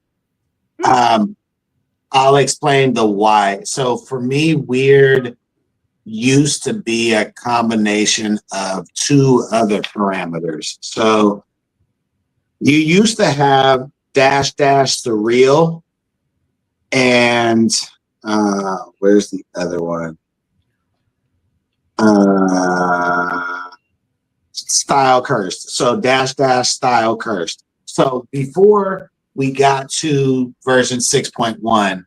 I'll explain the why. So for me, weird used to be a combination of 2 other parameters. So you used to have -- surreal and where's the other one? Style cursed. So -- style cursed. So before we got to version 6.1,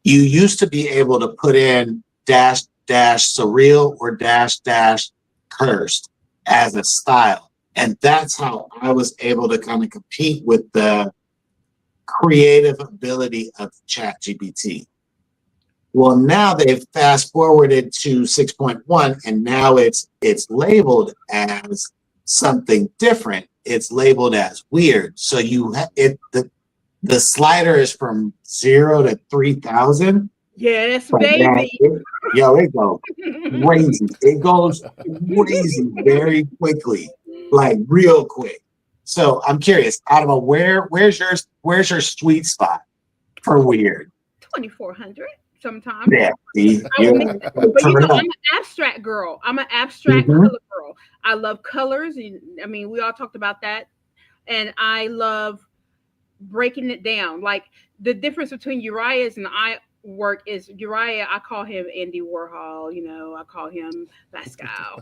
you used to be able to put in -- surreal or -- cursed as a style. And that's how I was able to kind of compete with the creative ability of ChatGPT. Well, now they've fast forwarded to 6.1, and now it's labeled as something different. it's labeled as weird. So the slider is from 0 to 3,000. Yes, But man, baby. it goes crazy. It goes crazy very quickly, like real quick. So I'm curious, Adama, where's your sweet spot for weird? 2,400 sometimes. Yeah, see, But I'm an abstract girl. I'm an abstract Mhm. color girl. I love colors. I mean, we all talked about that. And I love breaking it down. Like the difference between Uriah's and I work is Uriah, I call him Andy Warhol, I call him Pascal,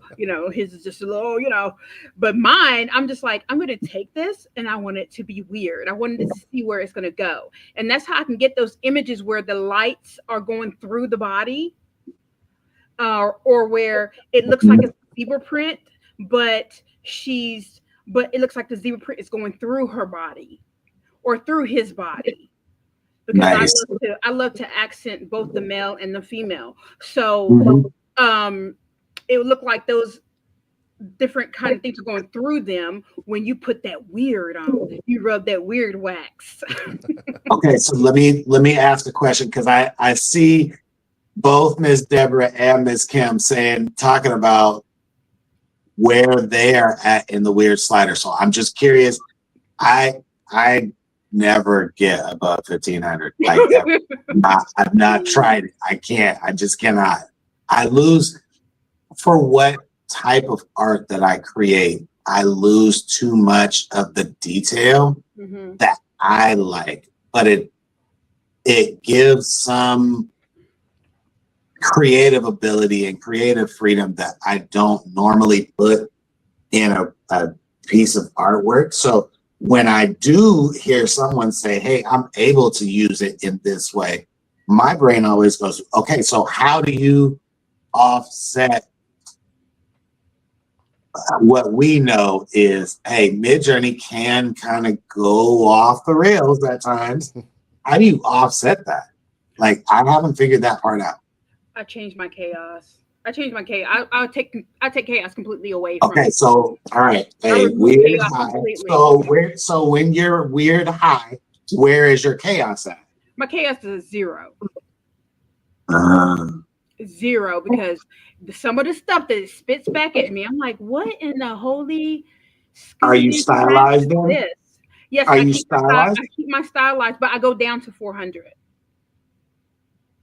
his is just a little, but mine, I'm just like, I'm going to take this and I want it to be weird. I wanted to see where it's going to go. And that's how I can get those images where the lights are going through the body, or where it looks like a zebra print, but it looks like the zebra print is going through her body or through his body. Because nice. I love to accent both the male and the female. So it would look like those different kind of things are going through them when you put that weird on. You rub that weird wax. Okay, so let me ask a question, because I see both Ms. Deborah and Ms. Kim talking about where they are at in the weird slider. So I'm just curious. I never get above 1,500. Like I've not tried it. I can't. I just cannot. I lose for what type of art that I create. I lose too much of the detail that I like, but it gives some creative ability and creative freedom that I don't normally put in a piece of artwork. So when I do hear someone say, hey, I'm able to use it in this way, my brain always goes, okay, so how do you offset? What we know is, hey, Midjourney can kind of go off the rails at times. How do you offset that? Like, I haven't figured that part out. I changed my chaos. I take chaos completely away from Okay, it. so all right, hey, weird high. So when you're weird high, where is your chaos at? My chaos is a 0. Uh, 0, because some of the stuff that it spits back at me, I'm like, what in the holy? Are you stylized then? This? Yes, Are you stylized? I keep my stylized, but I go down to 400.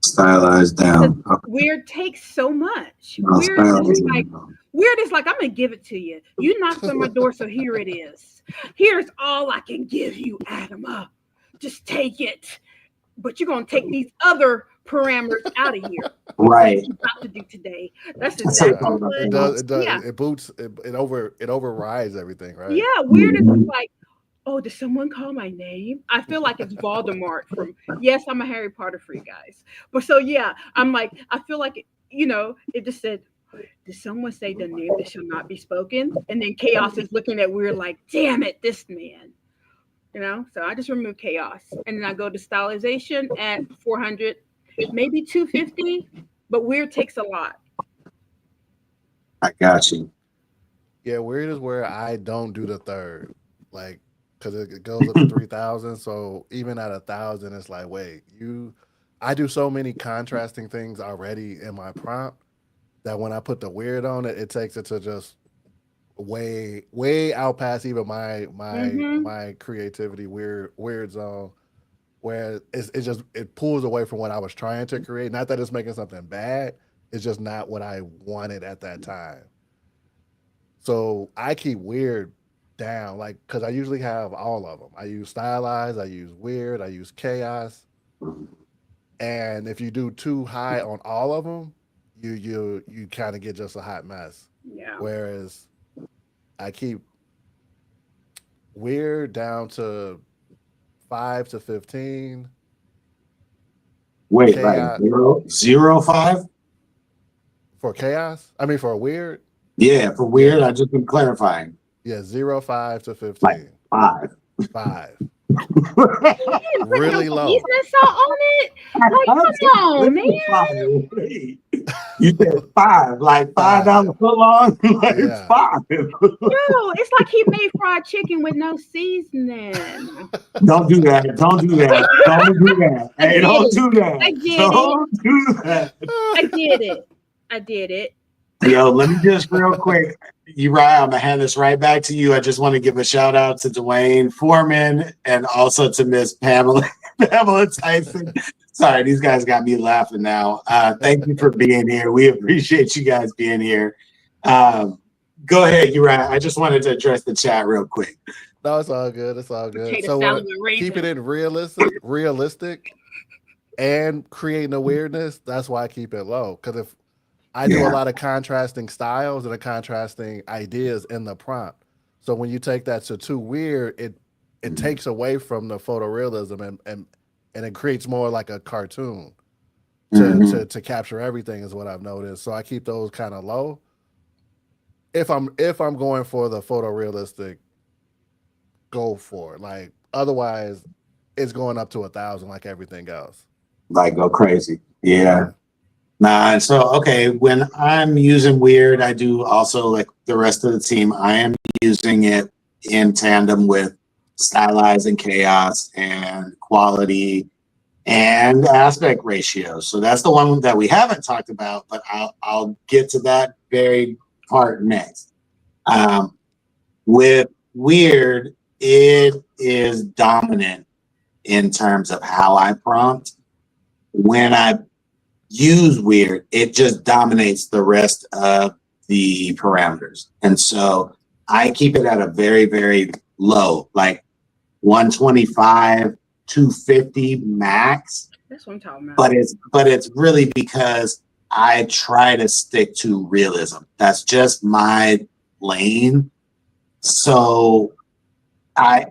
Stylized down. Okay. Weird takes so much. No, Weird is like, I'm gonna give it to you. You knocked on my door, so here it is. Here's all I can give you, Adama. Just take it. But you're gonna take these other parameters out of here. Right. What you about to do today? That's exactly what it does. Yeah. It overrides everything, right? Yeah, weird is like, oh, did someone call my name? I feel like it's Voldemort from, yes, I'm a Harry Potter freak, guys. But so, yeah, I'm like, I feel like, it just said, did someone say the name that shall not be spoken? And then chaos is looking at weird like, damn it, this man. So I just remove chaos. And then I go to stylization at 400, maybe 250, but weird takes a lot. I got you. Yeah, weird is where I don't do the third. Like, because it goes up to 3,000. So even at 1,000, it's like, wait, I do so many contrasting things already in my prompt that when I put the weird on it, it takes it to just way out past even my creativity weird zone, where it pulls away from what I was trying to create. Not that it's making something bad, it's just not what I wanted at that time. So I keep weird down, like, because I usually have all of them. I use stylized, I use weird, I use chaos, and if you do too high on all of them, you kind of get just a hot mess. Yeah. Whereas I keep weird down to 5 to 15. Wait, like 0, 5 for chaos? I mean, for a weird. Yeah, for weird, I just been clarifying. Yeah, 0, 5 to 15. Like 5. Really low. On it? Like, come on, man. You said five, like $5 foot long, like Yeah. five. No, it's like he made fried chicken with no seasoning. Don't do that. Don't do that. Don't do that. Hey, don't do that. I did Don't do that. I did it. I did it. Yo, let me just real quick, Uriah, I'm gonna hand this right back to you. I just want to give a shout out to Dwayne Foreman and also to Miss Pamela Tyson. Sorry, these guys got me laughing now. Thank you for being here. We appreciate you guys being here. Go ahead, Uriah. I just wanted to address the chat real quick. No, it's all good. It's all good. Potato So salad with raisins. keep it in realistic, and creating a weirdness. That's why I keep it low. Because if I do a lot of contrasting styles and contrasting ideas in the prompt, so when you take that to too weird, it takes away from the photorealism and it creates more like a cartoon to capture everything is what I've noticed. So I keep those kind of low. If I'm going for the photorealistic, go for it. Like otherwise, it's going up to 1,000 like everything else. Like go crazy. Yeah. Nah, so okay, when I'm using weird, I do also like the rest of the team, I am using it in tandem with stylizing chaos and quality and aspect ratio. So that's the one that we haven't talked about, but I'll get to that very part next. With weird, it is dominant in terms of how I prompt. When I use weird, it just dominates the rest of the parameters. And so I keep it at a very, very low, like 125, 250 max. That's what I'm talking about. But it's really because I try to stick to realism. That's just my lane. So I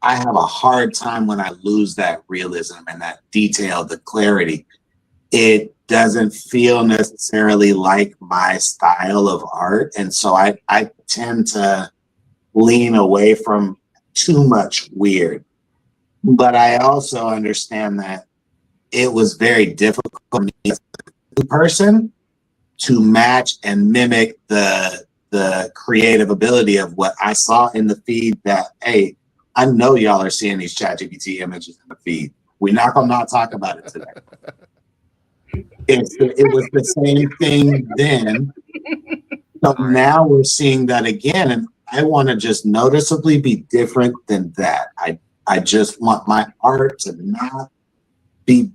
have a hard time when I lose that realism and that detail, the clarity. It doesn't feel necessarily like my style of art. And so I tend to lean away from too much weird. But I also understand that it was very difficult for me as a new person to match and mimic the creative ability of what I saw in the feed that, hey, I know y'all are seeing these ChatGPT images in the feed. We're not going to not talk about it today. It was the same thing then. So now we're seeing that again. And I want to just noticeably be different than that. I just want my art to not be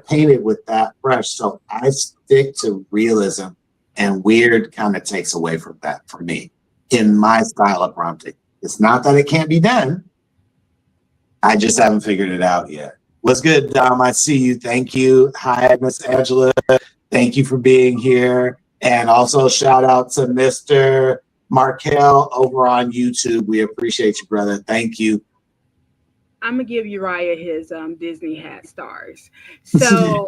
painted with that brush. So I stick to realism, and weird kind of takes away from that for me in my style of prompting. It's not that it can't be done. I just haven't figured it out yet. What's good, Dom? I see you. Thank you. Hi, Miss Angela. Thank you for being here. And also shout out to Mr. Markel over on YouTube. We appreciate you, brother. Thank you. I'm gonna give Uriah his Disney hat stars. So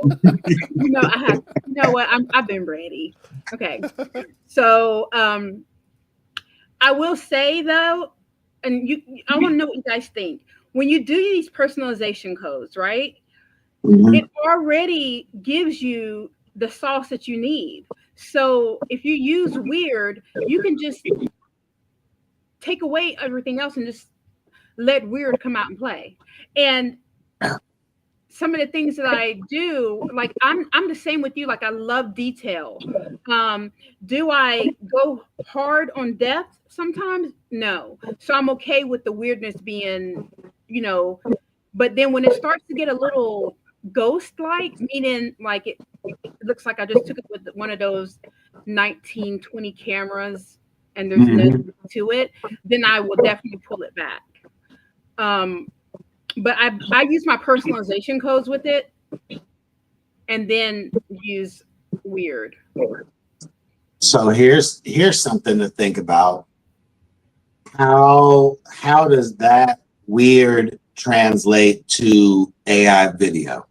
I've been ready. Okay. So I will say though, and I want to know what you guys think. When you do these personalization codes, right? Mm-hmm. It already gives you the sauce that you need. So if you use weird, you can just take away everything else and just let weird come out and play. And some of the things that I do, like I'm the same with you. Like I love detail. Do I go hard on depth sometimes? No. So I'm okay with the weirdness being, but then when it starts to get a little ghost-like, meaning like it looks like I just took it with one of those 1920 cameras and there's nothing to it, then I will definitely pull it back. But I use my personalization codes with it and then use weird. So here's something to think about. How does that weird translate to AI video?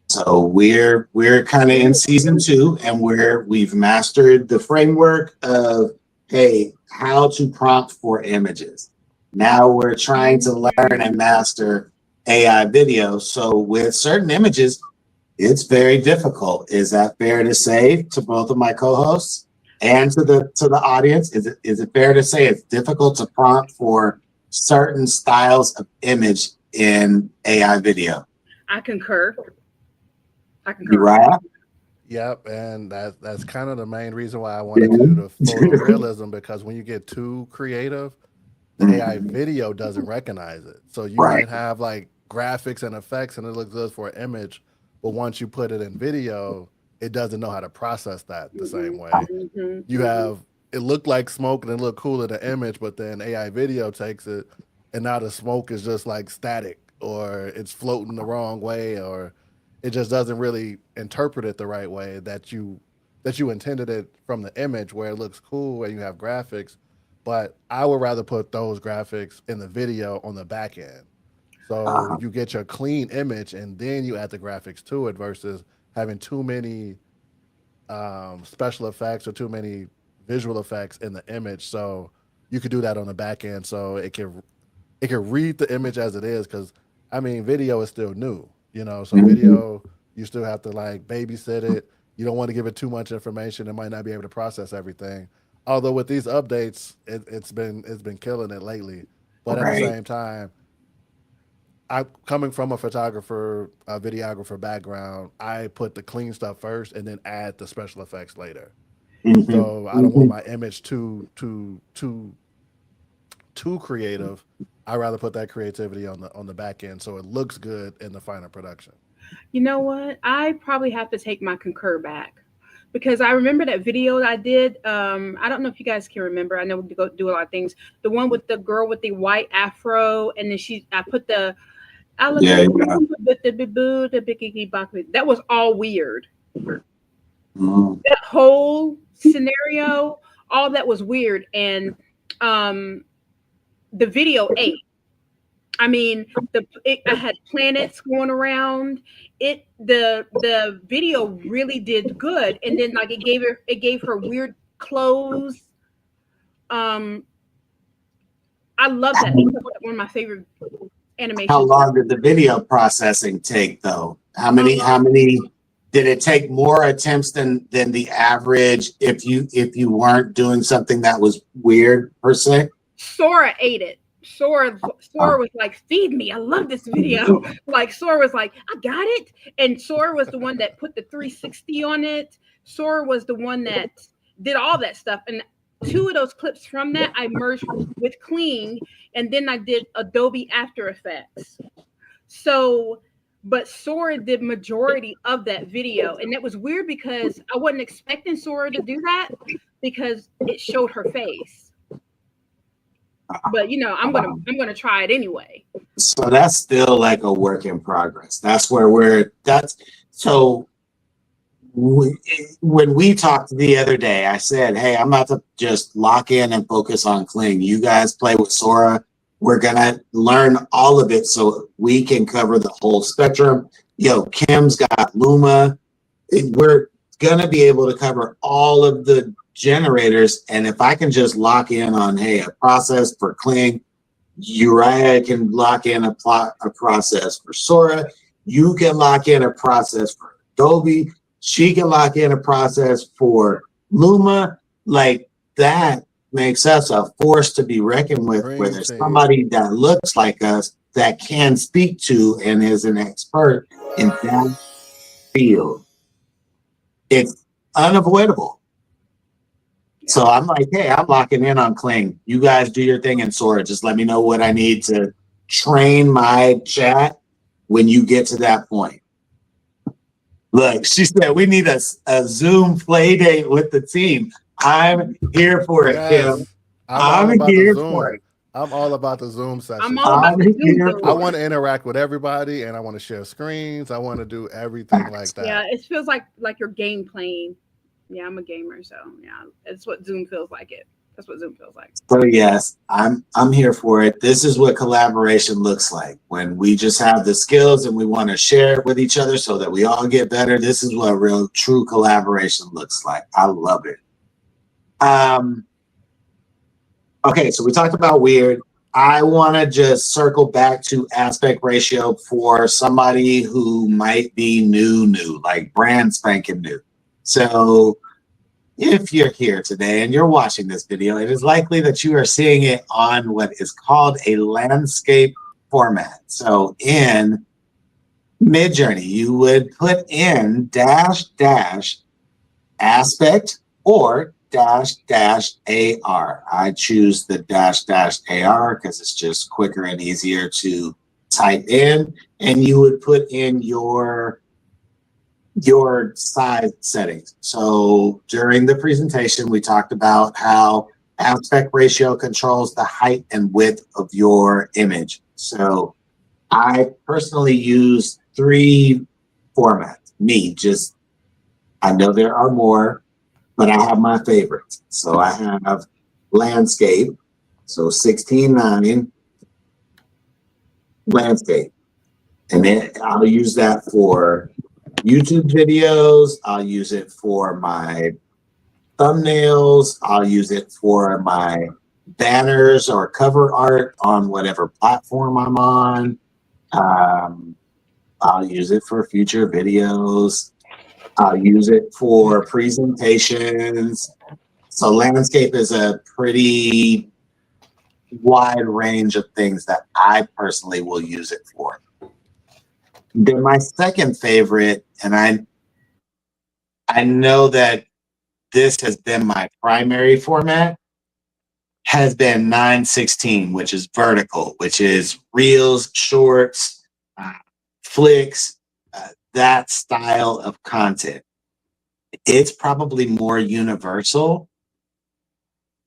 So we're kind of in season 2 and we've mastered the framework of, hey, how to prompt for images. Now we're trying to learn and master AI video. So with certain images, It's very difficult. Is that fair to say to both of my co-hosts and to the audience? Is it fair to say it's difficult to prompt for certain styles of image in AI video? I concur. Uriah? Yep, and that's kind of the main reason why I wanted to do the photorealism, because when you get too creative, the AI video doesn't recognize it. So you Right. might have like graphics and effects and it looks good for an image, but once you put it in video, it doesn't know how to process that the same way. Mhm. You have it looked like smoke and it looked cool in the image, but then AI video takes it and now the smoke is just like static, or it's floating the wrong way, or it just doesn't really interpret it the right way that you intended it from the image, where it looks cool and you have graphics. But I would rather put those graphics in the video on the back end. So you get your clean image and then you add the graphics to it, versus having too many special effects or too many visual effects in the image. So you could do that on the back end, so it can read the image as it is. Because I mean, video is still new, so video, you still have to like babysit it. You don't want to give it too much information. It might not be able to process everything. Although with these updates, it's been killing it lately. But at the Right. same time, I coming from a photographer, a videographer background, I put the clean stuff first and then add the special effects later. Mhm. So I don't want my image too creative. I rather put that creativity on the back end so it looks good in the final production. You know what? I probably have to take my concur back, because I remember that video I did. I don't know if you guys can remember. I know we go do a lot of things. The one with the girl with the white afro, and then I put the Yeah, that was all weird. Mhm. That whole scenario, all that was weird, and the video ate. I mean, I had planets going around. The video really did good, and then like it gave her weird clothes. I love that. It's one of my favorite animations. How long did the video processing take though? How many did it take? More attempts than the average if you weren't doing something that was weird per se? Sora ate it. Sora was like, feed me. I love this video. Like Sora was like, I got it. And Sora was the one that put the 360 on it. Sora was the one that did all that stuff. And 2 of those clips from that I merged with Kling, and then I did Adobe After Effects. So, but Sora did majority of that video, and it was weird because I wasn't expecting Sora to do that because it showed her face. But I'm gonna try it anyway. So that's still like a work in progress. That's where when we talked the other day, I said, hey, I'm about to just lock in and focus on Kling. You guys play with Sora. We're gonna learn all of it so we can cover the whole spectrum. Kim's got Luma. We're gonna be able to cover all of the generators. And if I can just lock in on, hey, a process for Kling, Uriah can lock in a process for Sora. You can lock in a process for Adobe. She can lock in a process for Luma. Like, that makes us a force to be reckoned with, where there's somebody that looks like us that can speak to and is an expert in that field. It's unavoidable. So I'm like, hey, I'm locking in on Kling. You guys do your thing in Sora. Just let me know what I need to train my chat when you get to that point. Look, she said we need a Zoom play date with the team. I'm here for it, Kim. I'm here for it. I'm all about the Zoom session. I'm all about the Zoom. I want to interact with everybody, and I want to share screens. I want to do everything like that. Yeah, it feels like you're game playing. Yeah, I'm a gamer, so yeah, that's what Zoom feels like. That's what Zoom feels like. So yes, I'm here for it. This is what collaboration looks like, when we just have the skills and we want to share it with each other so that we all get better. This is what real true collaboration looks like. I love it. Okay, so we talked about weird. I want to just circle back to aspect ratio for somebody who might be new, like brand spanking new. So if you're here today and you're watching this video, it is likely that you are seeing it on what is called a landscape format. So in Midjourney, you would put in -- aspect or -- AR. I choose the -- AR because it's just quicker and easier to type in. And you would put in your size settings. So during the presentation, we talked about how aspect ratio controls the height and width of your image. So I personally use 3 formats. I know there are more, but I have my favorites. So I have landscape, so 16:9 landscape. And then I'll use that for YouTube videos. I'll use it for my thumbnails. I'll use it for my banners or cover art on whatever platform I'm on. I'll use it for future videos. I'll use it for presentations. So landscape is a pretty wide range of things that I personally will use it for. Then my second favorite, and I know that this has been my primary format, has been 9:16, which is vertical, which is reels, shorts, flicks, that style of content. It's probably more universal,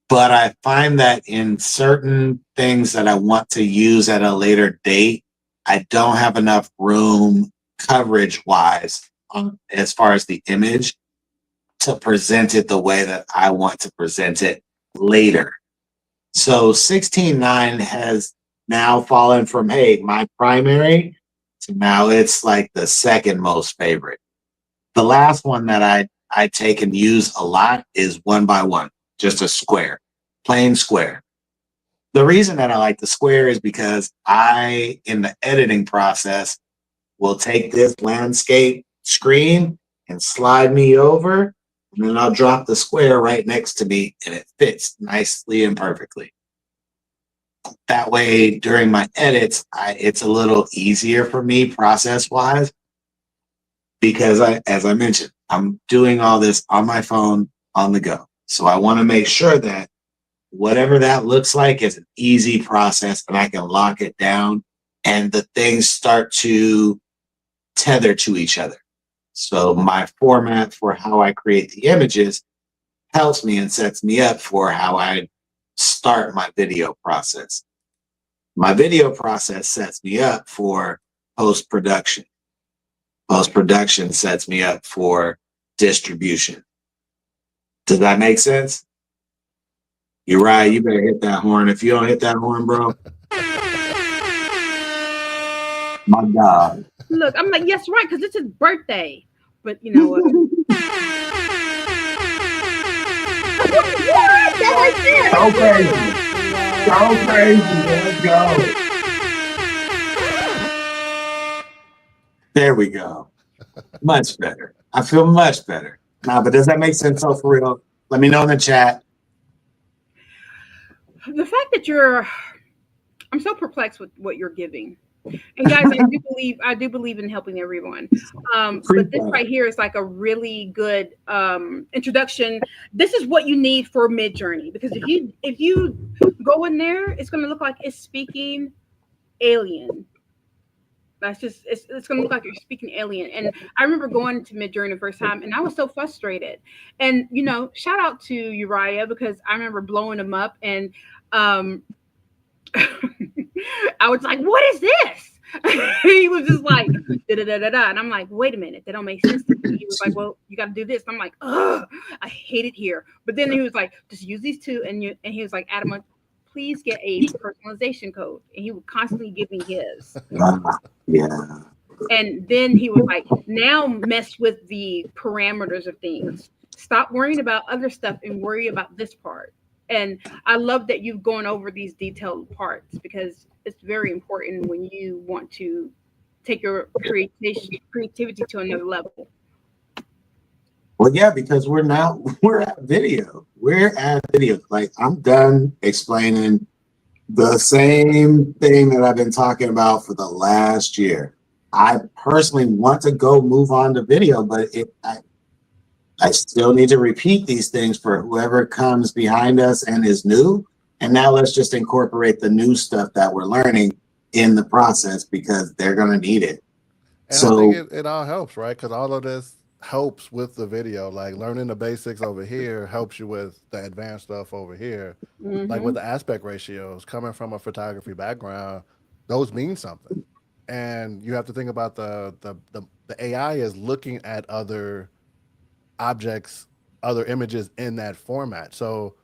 but I find that in certain things that I want to use at a later date, I don't have enough room coverage wise as far as the image to present it the way that I want to present it later. So 16:9 has now fallen from, hey, my primary, to now it's like the second most favorite. The last one that I take and use a lot is 1x1, just a square, plain square. The reason that I like the square is because in the editing process, will take this landscape screen and slide me over, and then I'll drop the square right next to me, and it fits nicely and perfectly. That way, during my edits, it's a little easier for me process-wise, because as I mentioned, I'm doing all this on my phone on the go. So I want to make sure that whatever that looks like is an easy process and I can lock it down and the things start to tether to each other. So my format for how I create the images helps me and sets me up for how I start my video process. My video process sets me up for post-production. Post-production sets me up for distribution. Does that make sense? You're right. You better hit that horn. If you don't hit that horn, bro, my God. Look, I'm like, yes, right, because it's his birthday. But you know what? So crazy. So crazy. Let's go. There we go. Much better. I feel much better. Nah, but does that make sense? So for real, let me know in the chat. The fact that I'm so perplexed with what you're giving. And guys, I do believe in helping everyone. But this right here is like a really good introduction. This is what you need for Midjourney, because if you go in there, it's going to look like it's speaking alien. That's just it's going to look like you're speaking alien. And I remember going to Midjourney the first time, and I was so frustrated. And shout out to Uriah, because I remember blowing him up, and I was like, what is this? He was just like, da-da-da-da-da. And I'm like, wait a minute, that don't make sense to me. He was like, well, you got to do this. And I'm like, ugh, I hate it here. But then he was like, just use these two. And he was like, Adam, please get a personalization code. And he would constantly give me his. Yeah. And then he was like, now mess with the parameters of things. Stop worrying about other stuff and worry about this part. And I love that you've gone over these detailed parts because it's very important when you want to take your creativity to another level. Well, yeah, because we're at video. We're at video. Like I'm done explaining the same thing that I've been talking about for the last year. I personally want to go move on to video, but I still need to repeat these things for whoever comes behind us and is new. And now let's just incorporate the new stuff that we're learning in the process because they're going to need it. And So I think it all helps, right? Because all of this helps with the video. Like learning the basics over here helps you with the advanced stuff over here. Like with the aspect ratios, coming from a photography background, those mean something. And you have to think about the AI is looking at other objects, other images in that format. So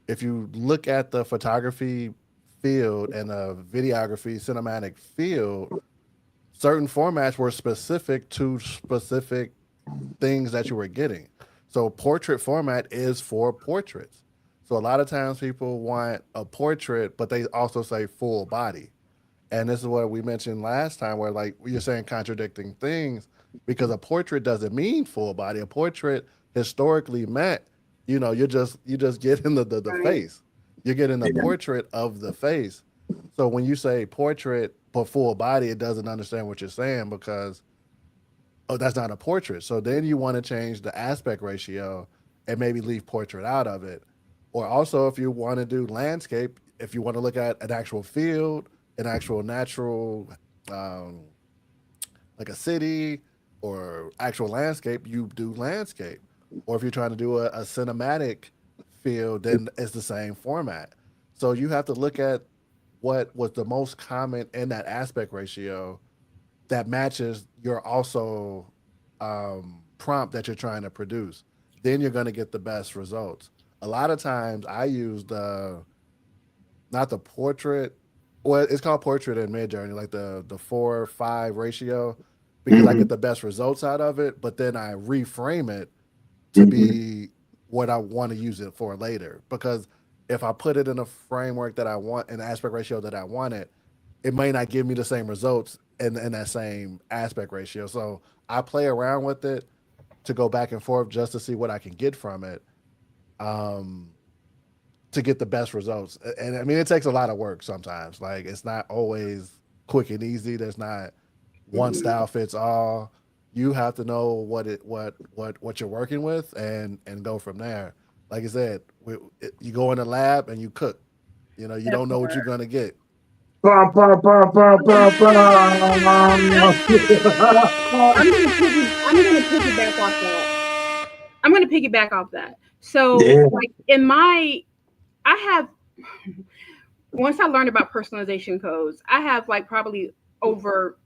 if you look at the photography field and the videography cinematic field, certain formats were specific to specific things that you were getting. So portrait format is for portraits. So a lot of times people want a portrait, but they also say full body. And this is what we mentioned last time, where like you're saying contradicting things, because a portrait doesn't mean full body. A portrait historically meant, you just getting the face. You're getting the portrait of the face. So when you say portrait but full body, it doesn't understand what you're saying because that's not a portrait. So then you want to change the aspect ratio and maybe leave portrait out of it. Or also if you want to do landscape, if you want to look at an actual field, an actual natural, like a city or actual landscape, you do landscape. Or if you're trying to do a cinematic field, then it's the same format. So you have to look at what was the most common in that aspect ratio that matches your also prompt that you're trying to produce. Then you're going to get the best results. A lot of times I use not the portrait, well, it's called portrait in Midjourney, like the 4:5 ratio, because I get the best results out of it, but then I reframe it to be what I want to use it for later. Because if I put it in a framework that I want, an aspect ratio that I wanted, it may not give me the same results in that same aspect ratio. So I play around with it to go back and forth just to see what I can get from it, to get the best results. And I mean, it takes a lot of work sometimes. Like it's not always quick and easy. There's not one style fits all. You have to know what you're working with and go from there. Like I said, you go in the lab and you cook. You don't know what you're gonna get. Bah, bah, bah, bah, bah, bah. I'm gonna piggyback off that. I'm gonna piggyback off that. So Yeah. like once I learned about personalization codes, I have like I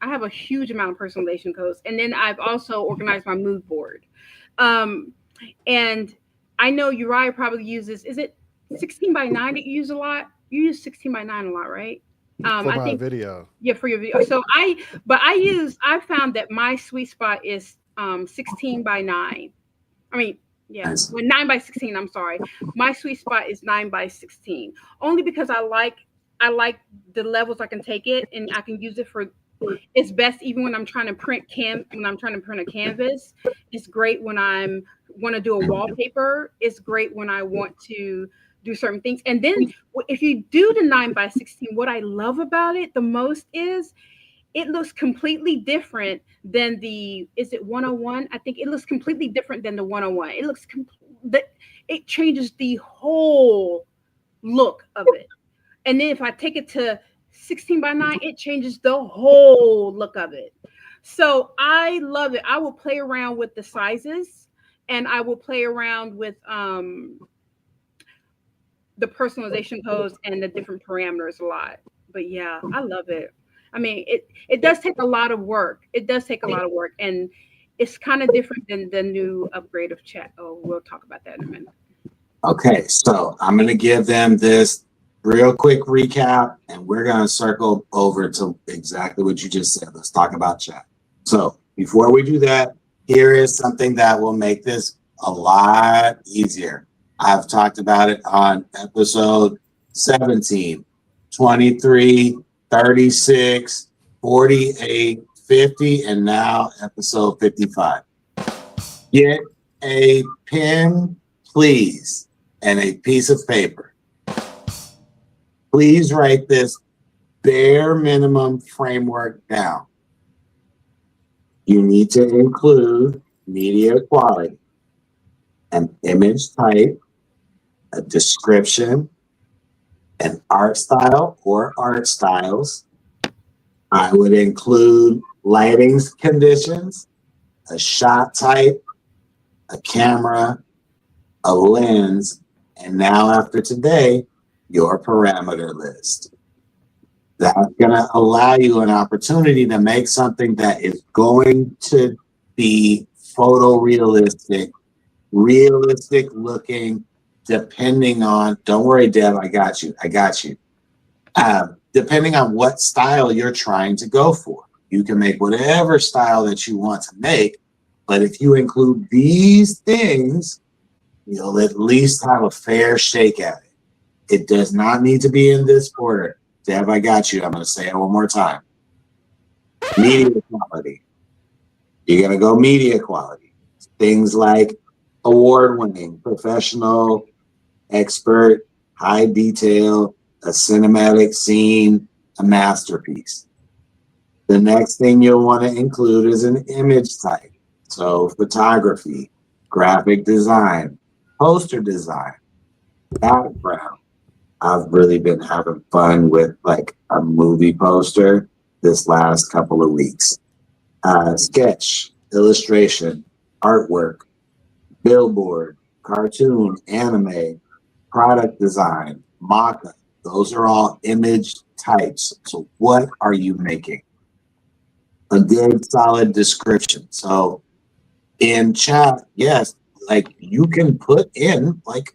have a huge amount of personalization codes. And then I've also organized my mood board. And I know Uriah probably uses, is it 16:9 that you use a lot? You use 16:9 a lot, right? For my video. Yeah, for your video. So I found that my sweet spot is 16:9. I mean, yeah, Nice. 9:16. I'm sorry. My sweet spot is 9:16. Only because I like the levels I can take it and I can use it for. It's best even when I'm trying to print a canvas. It's great when I want to do a wallpaper. It's great when I want to do certain things. And then if you do the 9:16, what I love about it the most is it looks completely different than is it 101? I think it looks completely different than the 101. It looks it changes the whole look of it. And then if I take it to 16:9, it changes the whole look of it. So I love it. I will play around with the sizes and I will play around with the personalization codes and the different parameters a lot. But yeah, I love it. I mean, it does take a lot of work. It does take a lot of work, and it's kind of different than the new upgrade of chat. Oh, we'll talk about that in a minute. Okay, so I'm going to give them this real quick recap, and we're going to circle over to exactly what you just said. Let's talk about chat. So before we do that, here is something that will make this a lot easier. I've talked about it on episode 17, 23, 36, 48, 50, and now episode 55. Get a pen, please, and a piece of paper. Please write this bare minimum framework down. You need to include media quality, an image type, a description, an art style or art styles. I would include lighting conditions, a shot type, a camera, a lens, and now after today, your parameter list. That's going to allow you an opportunity to make something that is going to be photorealistic, realistic looking, depending on, don't worry, Deb, I got you. Depending on what style you're trying to go for. You can make whatever style that you want to make, but if you include these things, you'll at least have a fair shake at it. It does not need to be in this order. Deb, I got you. I'm going to say it one more time. Media quality. You're going to go media quality. Things like award-winning, professional, expert, high detail, a cinematic scene, a masterpiece. The next thing you'll want to include is an image type. So photography, graphic design, poster design, background. I've really been having fun with like a movie poster this last couple of weeks. Sketch, illustration, artwork, billboard, cartoon, anime, product design, mock-up. Those are all image types. So what are you making? A good solid description. So in chat, yes, like you can put in like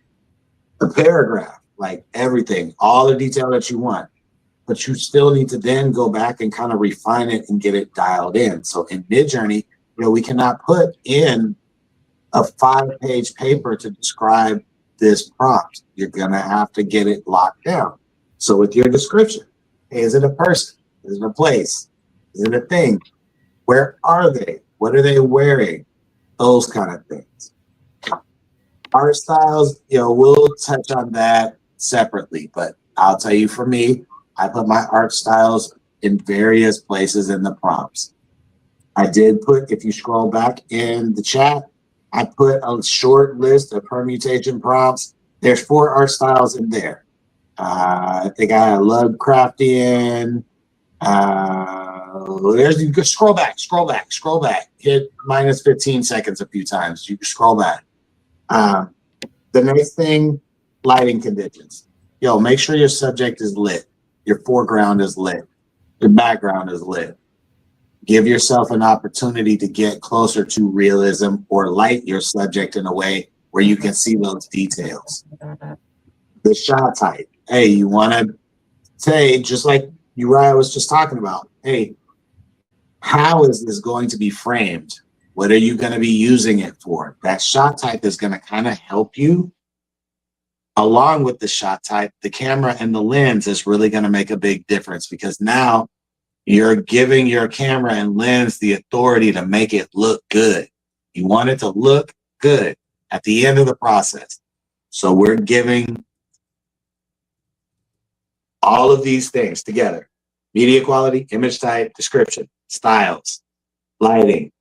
a paragraph, like everything, all the detail that you want, but you still need to then go back and kind of refine it and get it dialed in. So in Midjourney, we cannot put in a 5-page paper to describe this prompt. You're gonna have to get it locked down. So with your description, hey, is it a person? Is it a place? Is it a thing? Where are they? What are they wearing? Those kind of things. Art styles, we'll touch on that separately, but I'll tell you, for me, I put my art styles in various places in the prompts. I did put, if you scroll back in the chat, I put a short list of permutation prompts. There's 4 art styles in there. I think I Lovecraftian. You can scroll back. Hit minus 15 seconds a few times. You can scroll back. The next thing, lighting conditions. Make sure your subject is lit. Your foreground is lit. Your background is lit. Give yourself an opportunity to get closer to realism or light your subject in a way where you can see those details. The shot type. Hey, you want to say, just like Uriah was just talking about, hey, how is this going to be framed? What are you going to be using it for? That shot type is going to kind of help you. Along with the shot type, the camera and the lens is really going to make a big difference, because now you're giving your camera and lens the authority to make it look good. You want it to look good at the end of the process. So we're giving all of these things together: media quality, image type, description, styles, lighting,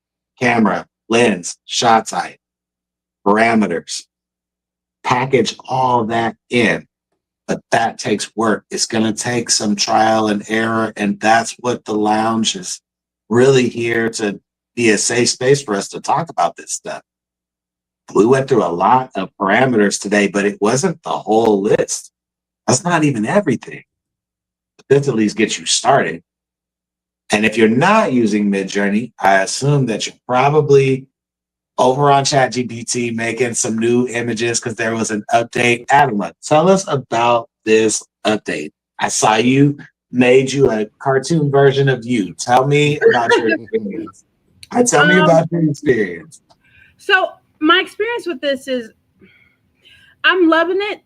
camera, lens, shot type, parameters. Package all that in, but that takes work. It's going to take some trial and error, and that's what the lounge is really here to be a safe space for us to talk about this stuff. We went through a lot of parameters today, but it wasn't the whole list. That's not even everything. But this at least gets you started. And if you're not using Midjourney, I assume that you're probably over on ChatGPT making some new images because there was an update. Adama, tell us about this update. I saw you made you a cartoon version of you. Tell me about your experience. Tell me about your experience. So my experience with this is, I'm loving it.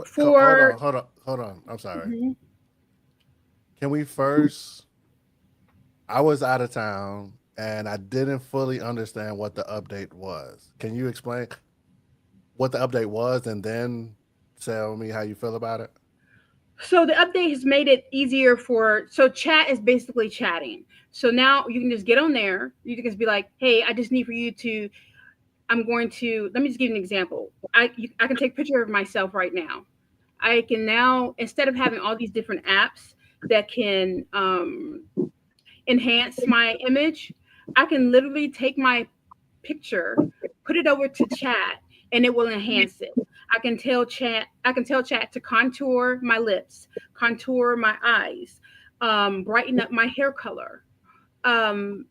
For Hold on. I'm sorry. Mhm. Can we first? I was out of town and I didn't fully understand what the update was. Can you explain what the update was and then tell me how you feel about it? So the update has made it easier so chat is basically chatting. So now you can just get on there. You can just be like, hey, I just need for you to, let me just give you an example. I can take a picture of myself right now. I can now, instead of having all these different apps that can enhance my image, I can literally take my picture, put it over to chat, and it will enhance it. I can tell chat to contour my lips, contour my eyes, brighten up my hair color. Um,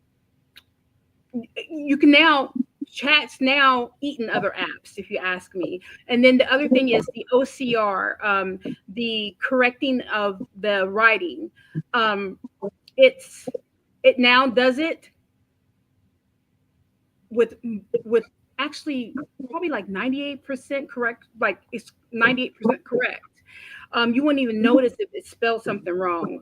you can now chat's now eaten other apps, if you ask me. And then the other thing is the OCR, the correcting of the writing. Um, it now does it with actually probably like 98% correct. Like it's 98% correct. You wouldn't even notice if it spelled something wrong.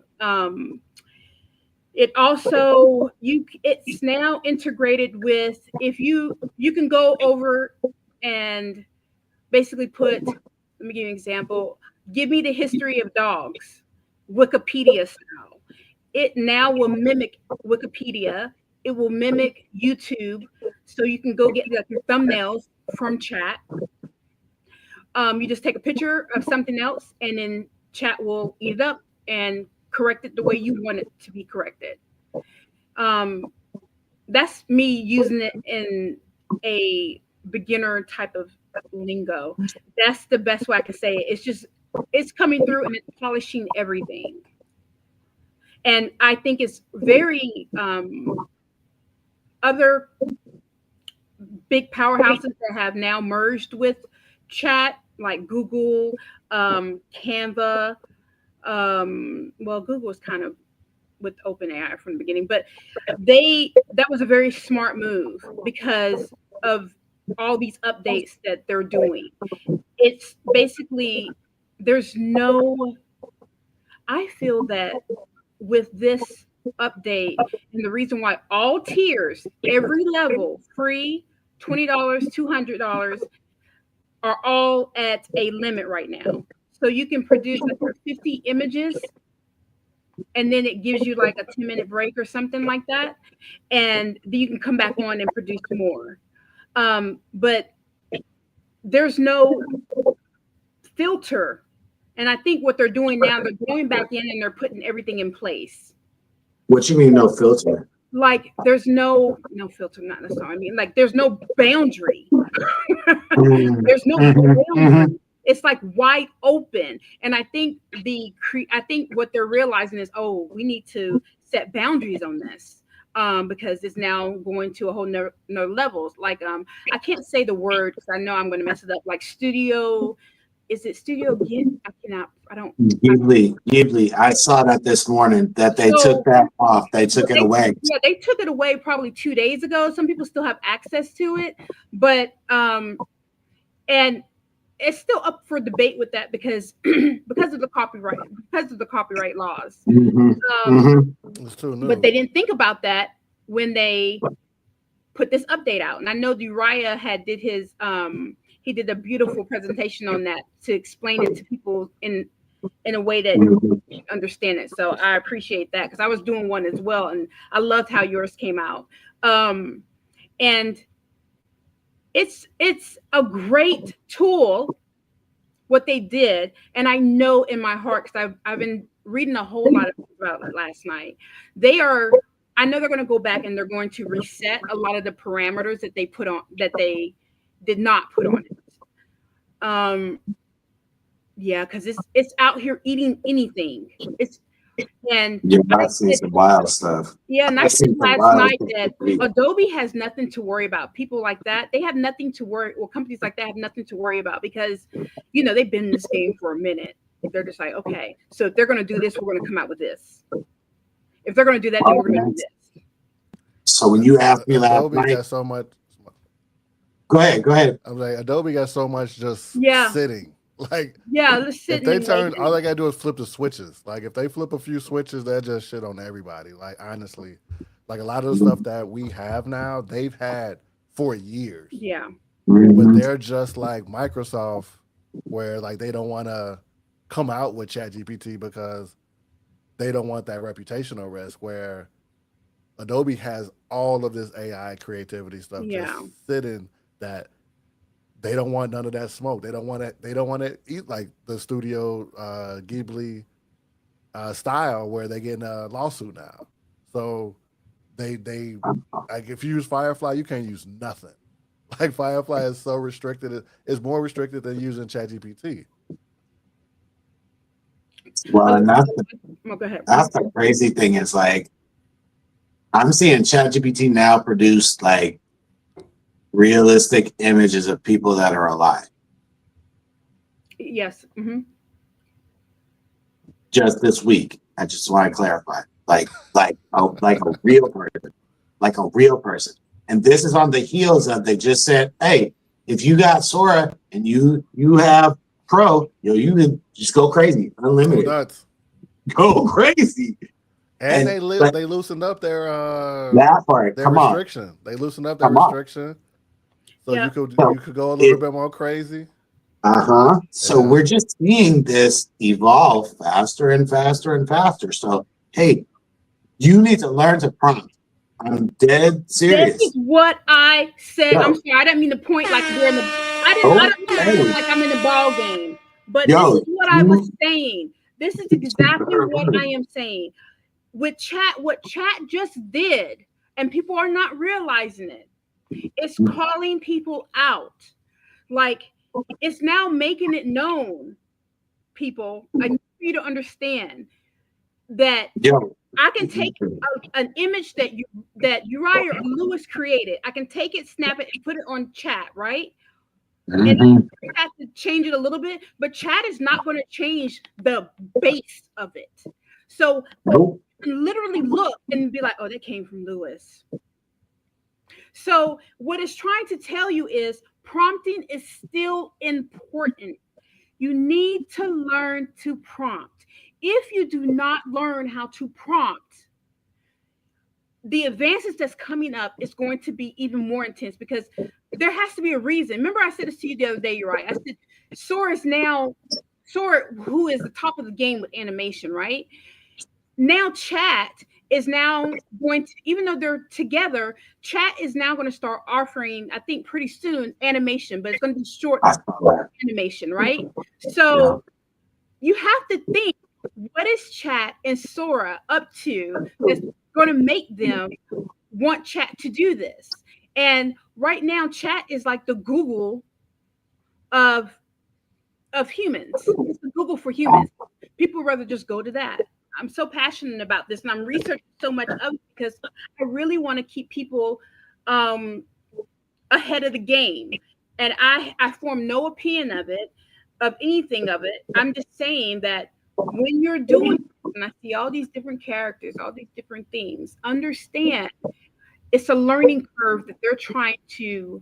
It also it's now integrated with, if you can go over and basically let me give you an example. Give me the history of dogs, Wikipedia style. It now will mimic Wikipedia. It will mimic YouTube, so you can go get like your thumbnails from chat. You just take a picture of something else, and then chat will eat it up and correct it the way you want it to be corrected. That's me using it in a beginner type of lingo. That's the best way I can say it. It's coming through and it's polishing everything. And I think it's very other big powerhouses that have now merged with chat, like Google, Canva. Well, Google was kind of with OpenAI from the beginning, but that was a very smart move because of all these updates that they're doing. It's basically I feel that with this update, and the reason why all tiers, every level, free, $20, $200, are all at a limit right now. So you can produce like 50 images, and then it gives you like a 10-minute break or something like that. And then you can come back on and produce more. But there's no filter. And I think what they're doing now, they're going back in and they're putting everything in place. What you mean, no filter? Like there's no filter, not necessarily. I mean, like there's no boundary. There's no boundary. It's like wide open. And I think what they're realizing is, oh, we need to set boundaries on this. Because it's now going to a whole nother levels. Like I can't say the word because I know I'm going to mess it up. Like studio. Is it Studio Ghibli? I don't. Ghibli. I saw that this morning that they took that off. They took it away. Yeah, they took it away probably 2 days ago. Some people still have access to it, but and it's still up for debate with that because of the copyright laws. It's too new. But they didn't think about that when they put this update out. And I know Uriah did his he did a beautiful presentation on that to explain it to people in a way that you understand it. So I appreciate that because I was doing one as well, and I loved how yours came out. And it's a great tool what they did, and I know in my heart because I've been reading a whole lot about it last night. I know they're going to go back and they're going to reset a lot of the parameters that they did not put on it. Yeah, because it's out here eating anything. I've seen some wild stuff. Yeah, and I said last night that Adobe has nothing to worry about. People like that, they have nothing to worry. Well, companies like that have nothing to worry about because they've been in this game for a minute. They're just like, okay, so if they're going to do this, we're going to come out with this. If they're going to do that, then we're going to do this. So when you asked me last Adobe night, got so much. Go ahead. Go ahead. I'm like, Adobe got so much just Yeah. sitting. Like, Yeah, let's if sit they and turn, make all it. they gotta do is flip the switches. Like, if they flip a few switches, they're just shit on everybody. Like, honestly, like a lot of the stuff that we have now, they've had for years. Yeah. But Mhm. they're just like Microsoft, where like they don't want to come out with ChatGPT because they don't want that reputational risk. Where Adobe has all of this AI creativity stuff Yeah. just sitting that they don't want none of that smoke. They don't want it. They don't want to eat like the Studio Ghibli style where they get in a lawsuit now. So they like if you use Firefly, you can't use nothing. Like Firefly is so restricted. It's more restricted than using ChatGPT. Well, and Oh, go ahead. that's the crazy thing is like I'm seeing ChatGPT now produce like realistic images of people that are alive. Yes. Mm-hmm. Just this week. I just want to clarify. Like a real person. Like a real person. And this is on the heels of they just said, hey, if you got Sora and you have Pro, you can just go crazy, Go unlimited. nuts. Go crazy. And but they loosened up their that part, their come on. restriction. They loosened up their Come on. restriction. So Yeah. you could So go a little bit more crazy. So Yeah. we're just seeing this evolve faster and faster and faster. So hey, you need to learn to prompt. I'm dead This serious. is what I said. Yo. I'm sorry. I didn't mean to point like we're in the. I don't mean to Hey. point like I'm in the ball game. But Yo, this is what I was saying. This is exactly what I am saying. With chat, what chat just did, and people are not realizing it, it's calling people out. Like it's now making it known, people. I need you to understand that Yo. I can take an image that Uriah or Lewis created. I can take it, snap it, and put it on chat, right? And Mhm. I have to change it a little bit, but chat is not going to change the base of it. So Nope. you can literally look and be like, oh, that came from Lewis. So what it's trying to tell you is prompting is still important. You need to learn to prompt. If you do not learn how to prompt, the advances that's coming up is going to be even more intense because there has to be a reason. Remember, I said this to you the other day, you're right. I said Sora, who is the top of the game with animation, right? Now chat is now going to, even though they're together, chat is now going to start offering, I think pretty soon, animation, but it's going to be short animation, right? So you have to think, what is chat and Sora up to that's going to make them want chat to do this? And right now, chat is like the Google of humans. It's the Google for humans. People rather just go to that. I'm so passionate about this, and I'm researching so much of it because I really want to keep people ahead of the game. And I form no opinion of anything of it. I'm just saying that when you're doing, and I see all these different characters, all these different things, understand it's a learning curve that they're trying to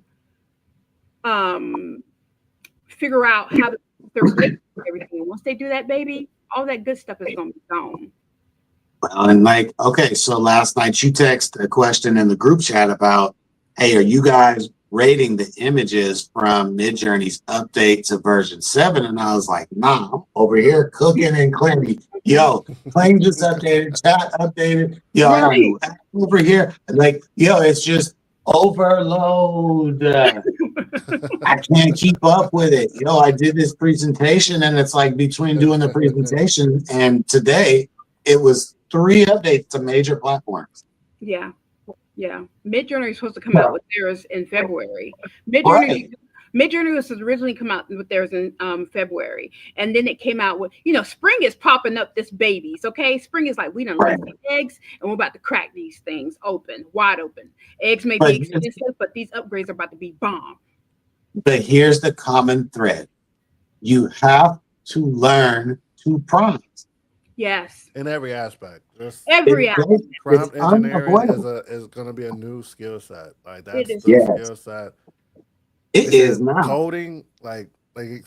figure out how to their weight and everything. Once they do that, baby, all that good stuff is gonna be gone. Well, and like, okay, so last night you texted a question in the group chat about, hey, are you guys rating the images from Midjourney's update to version 7? And I was like, nah, I'm over here cooking and cleaning. Yo, Claim just updated, chat updated. Yo, I don't know. Over here, like, yo, it's just overload. I can't keep up with it. Yo, I did this presentation, and it's like between doing the presentation and today, it was 3 updates to major platforms. Yeah. Midjourney is supposed to come out with theirs in February. Midjourney was originally come out with theirs in February, and then it came out with, spring is popping up this babies. Okay, spring is like, we done laid the eggs, and we're about to crack these things open, wide open. Eggs may be expensive, but these upgrades are about to be bomb. But here's the common thread: you have to learn to prompt. Yes. In every aspect. Every aspect. Prompt engineering is going to be a new skill set. Like that's the skill set It It is says now. coding, like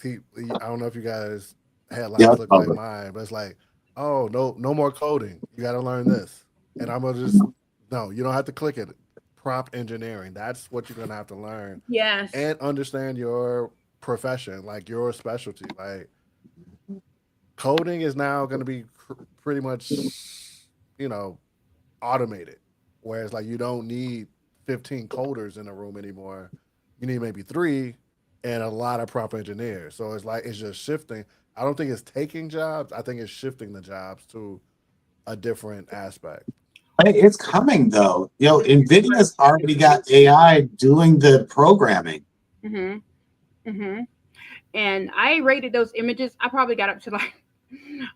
see, I don't know if you guys headlines Yep. look like mine, but it's like, oh no more coding. You got to learn this, and I'm gonna just no. You don't have to click it. Prompt engineering. That's what you're gonna have to learn Yes. and understand your profession, like your specialty. Like coding is now gonna be pretty much, you know, automated. Whereas like you don't need 15 coders in a room anymore. You need maybe three and a lot of prompt engineers. So it's like it's just shifting. I don't think it's taking jobs. I think it's shifting the jobs to a different aspect. Hey, it's coming though. NVIDIA's already got AI doing the programming. Mm-hmm. Mm-hmm. And I rated those images. I probably got up to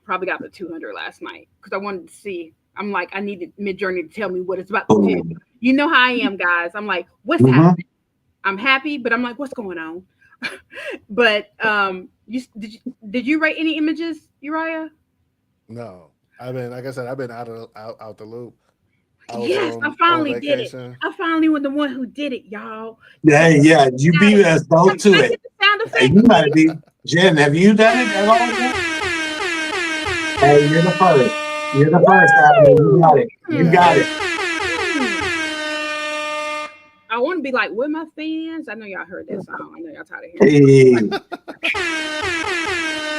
probably got up to 200 last night because I wanted to see. I'm like, I needed Midjourney to tell me what it's about to do. You know how I am, guys. I'm like, what's happening? I'm happy, but I'm like, what's going on? But did you rate any images, Uriah? No, I've been like I said, I've been out the loop. I was Yes, I on finally did it. vacation. I finally was the one who did it, y'all. Yeah, you beat us both to I it. get the sound effect. And you might be Jen. Have you done it at all yet? Hey, you're the first. You're the first, Avenue. You got it. You got it. I want to be like, with my fans. I know y'all heard that song. I know y'all tired of hearing it.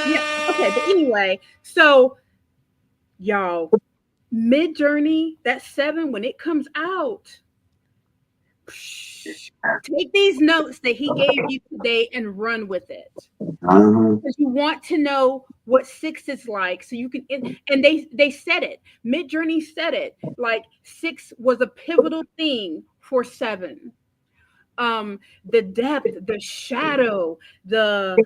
Yeah. Okay. But anyway, so y'all, Midjourney, that 7 when it comes out, take these notes that he gave you today and run with it. Because you want to know what 6 is like, so you can. And they said it. Midjourney said it. Like 6 was a pivotal thing for 7. The depth, the shadow, the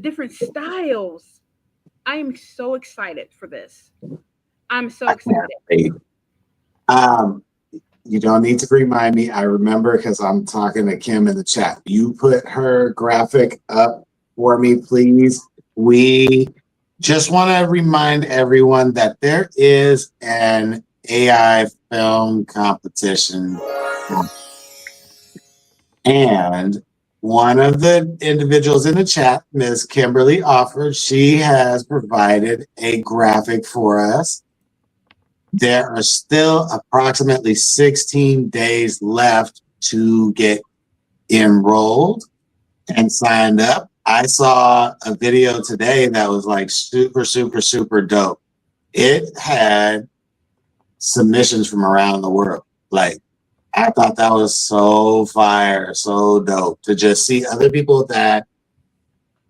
different styles. I am so excited for this. I'm so excited. You don't need to remind me. I remember because I'm talking to Kim in the chat. You put her graphic up for me, please. We just want to remind everyone that there is an AI film competition. And one of the individuals in the chat, Ms. Kimberly Offord, she has provided a graphic for us. There are still approximately 16 days left to get enrolled and signed up. I saw a video today that was like super, super, super dope. It had submissions from around the world. Like, I thought that was so fire, so dope to just see other people that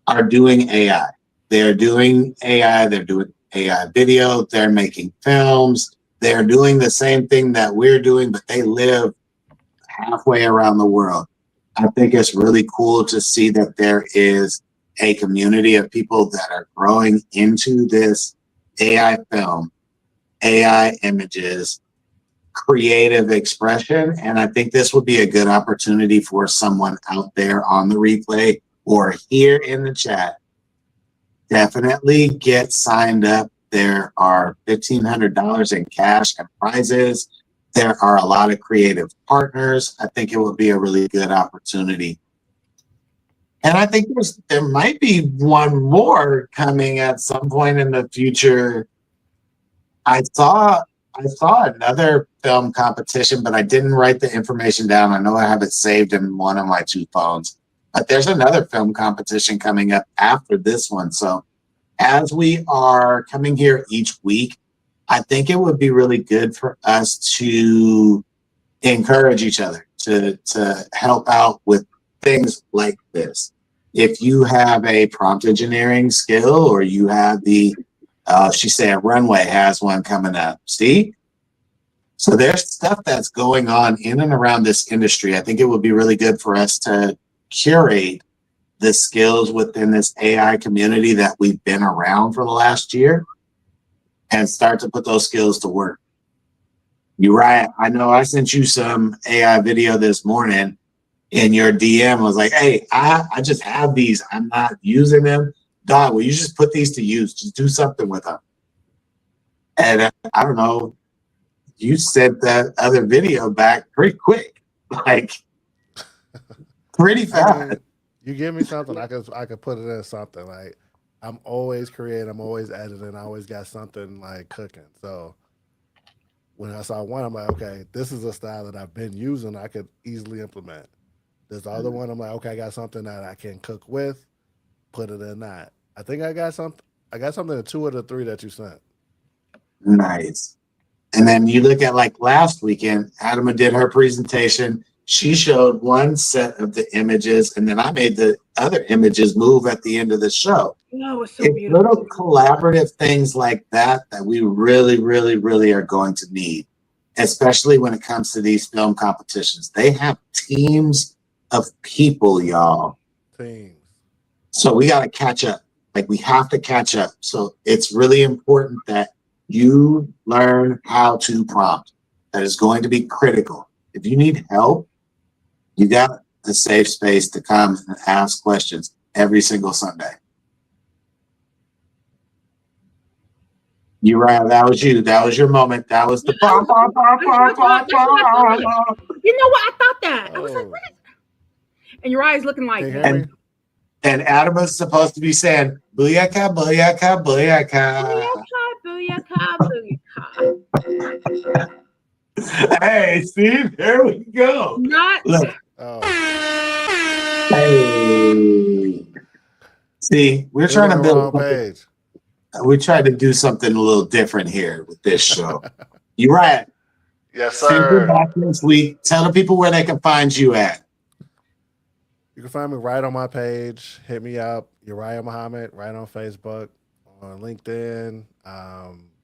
are doing AI. They're doing AI, they're doing AI video, they're making films, they're doing the same thing that we're doing, but they live halfway around the world. I think it's really cool to see that there is a community of people that are growing into this AI film, AI images, creative expression. And I think this would be a good opportunity for someone out there on the replay or here in the chat. Definitely get signed up. There are $1,500 in cash and prizes. There are a lot of creative partners. I think it would be a really good opportunity. And I think there might be one more coming at some point in the future. I saw another film competition, but I didn't write the information down. I know I have it saved in one of my 2 phones. But there's another film competition coming up after this one. So as we are coming here each week, I think it would be really good for us to encourage each other to help out with things like this. If you have a prompt engineering skill or you have she said Runway has one coming up. See? So there's stuff that's going on in and around this industry. I think it would be really good for us to curate the skills within this AI community that we've been around for the last year and start to put those skills to work. Uriah, I know I sent you some AI video this morning in your DM. I was like, hey, I just have these. I'm not using them. Dog, will you just put these to use? Just do something with them. And I don't know, you sent that other video back pretty quick. Like, Pretty I fast. mean, you give me something, I could put it in something. Like I'm always creating, I'm always editing, I always got something like cooking. So when I saw one, I'm like, okay, this is a style that I've been using. I could easily implement. This other one, I'm like, okay, I got something that I can cook with. Put it in that. I think I got something. I got something in two of the three that you sent. Nice. And then you look at like last weekend, Adama did her presentation. She showed one set of the images, and then I made the other images move at the end of the show. Oh, it's so It's beautiful. little collaborative things like that that we really, really, really are going to need, especially when it comes to these film competitions. They have teams of people, y'all. Teams. So we got to catch up. Like we have to catch up. So it's really important that you learn how to prompt. That is going to be critical. If you need help, you got a safe space to come and ask questions every single Sunday. You're right. That was you. That was your moment. That was the That's what I thought. You know what? I thought that. I was like, Oh, what is and your eyes looking like can you that. hear me? And Adama's supposed to be saying, booyaka, booyaka, booyaka. Booyaka, booyaka. Hey, see, there we go. Not Look, Oh, hey. See, we're it's trying on to the build wrong something. page. We tried to do something a little different here with this show. You're right. Yes, Send you sir. back this week. Tell the people where they can find you at. You can find me right on my page. Hit me up, Uriah Muhammad, right on Facebook, on LinkedIn,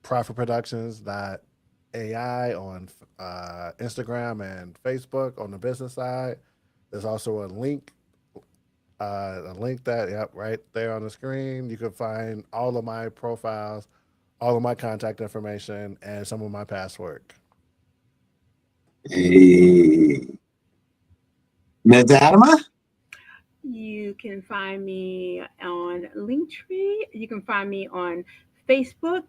profitproductions.ai on Instagram and Facebook on the business side. There's also a link that, yep, right there on the screen. You can find all of my profiles, all of my contact information, and some of my past work. Hey. Ms. Adama? You can find me on Linktree. You can find me on Facebook.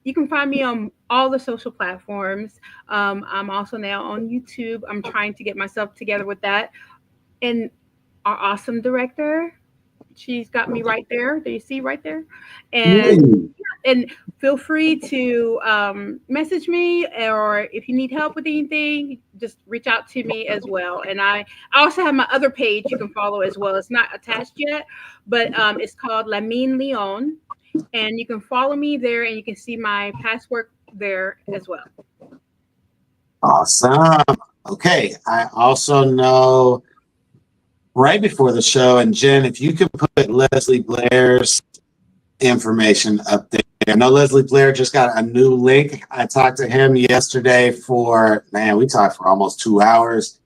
You can find me on all the social platforms. I'm also now on YouTube. I'm trying to get myself together with that. And our awesome director, she's got me right there. Do you see right there? And feel free to message me, or if you need help with anything, just reach out to me as well. And I also have my other page you can follow as well. It's not attached yet, but it's called Lamine Leon, and you can follow me there, and you can see my past work there as well. Awesome. Okay. I also know right before the show, and Jen, if you could put Leslie Blair's information up there. I know Leslie Blair just got a new link. I talked to him yesterday we talked for almost 2 hours.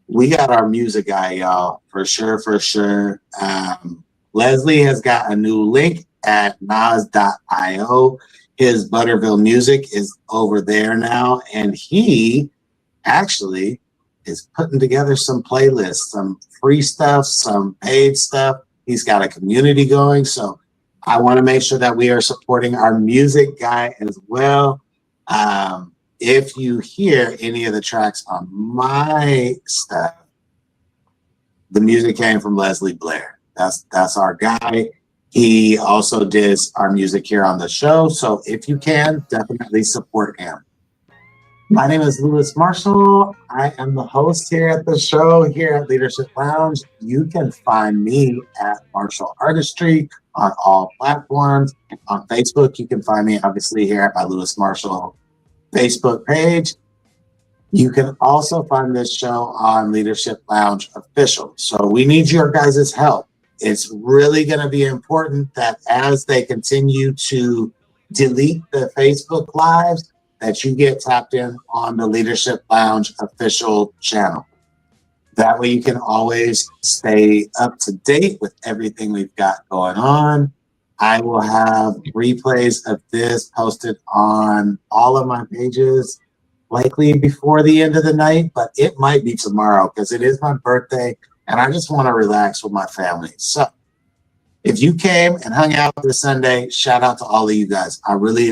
We got our music guy, y'all, for sure, for sure. Leslie has got a new link at nas.io. His Butterville Music is over there now, and he actually is putting together some playlists, some free stuff, some paid stuff. He's got a community going, so I want to make sure that we are supporting our music guy as well. If you hear any of the tracks on my stuff, the music came from Leslie Blair. That's our guy. He also did our music here on the show. So if you can, definitely support him. My name is Louis Marshall. I am the host here at the show, here at Leadership Lounge. You can find me at Marshall Artistry on all platforms. On Facebook, you can find me obviously here at my Louis Marshall Facebook page. You can also find this show on Leadership Lounge Official. So we need your guys' help. It's really going to be important that as they continue to delete the Facebook lives, that you get tapped in on the Leadership Lounge Official channel. That way you can always stay up to date with everything we've got going on. I will have replays of this posted on all of my pages, likely before the end of the night, but it might be tomorrow because it is my birthday and I just want to relax with my family. So if you came and hung out this Sunday, shout out to all of you guys. I really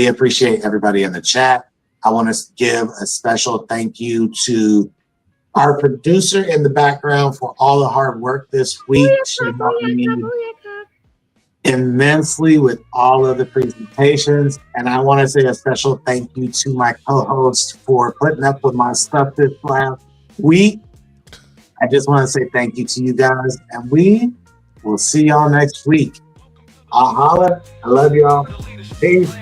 appreciate everybody in the chat. I want to give a special thank you to Our producer in the background for all the hard work this week. She helped me immensely with all of the presentations. And I want to say a special thank you to my co-host for putting up with my stuff this last week. I just want to say thank you to you guys. And we will see y'all next week. I'll holla. I love y'all. Peace.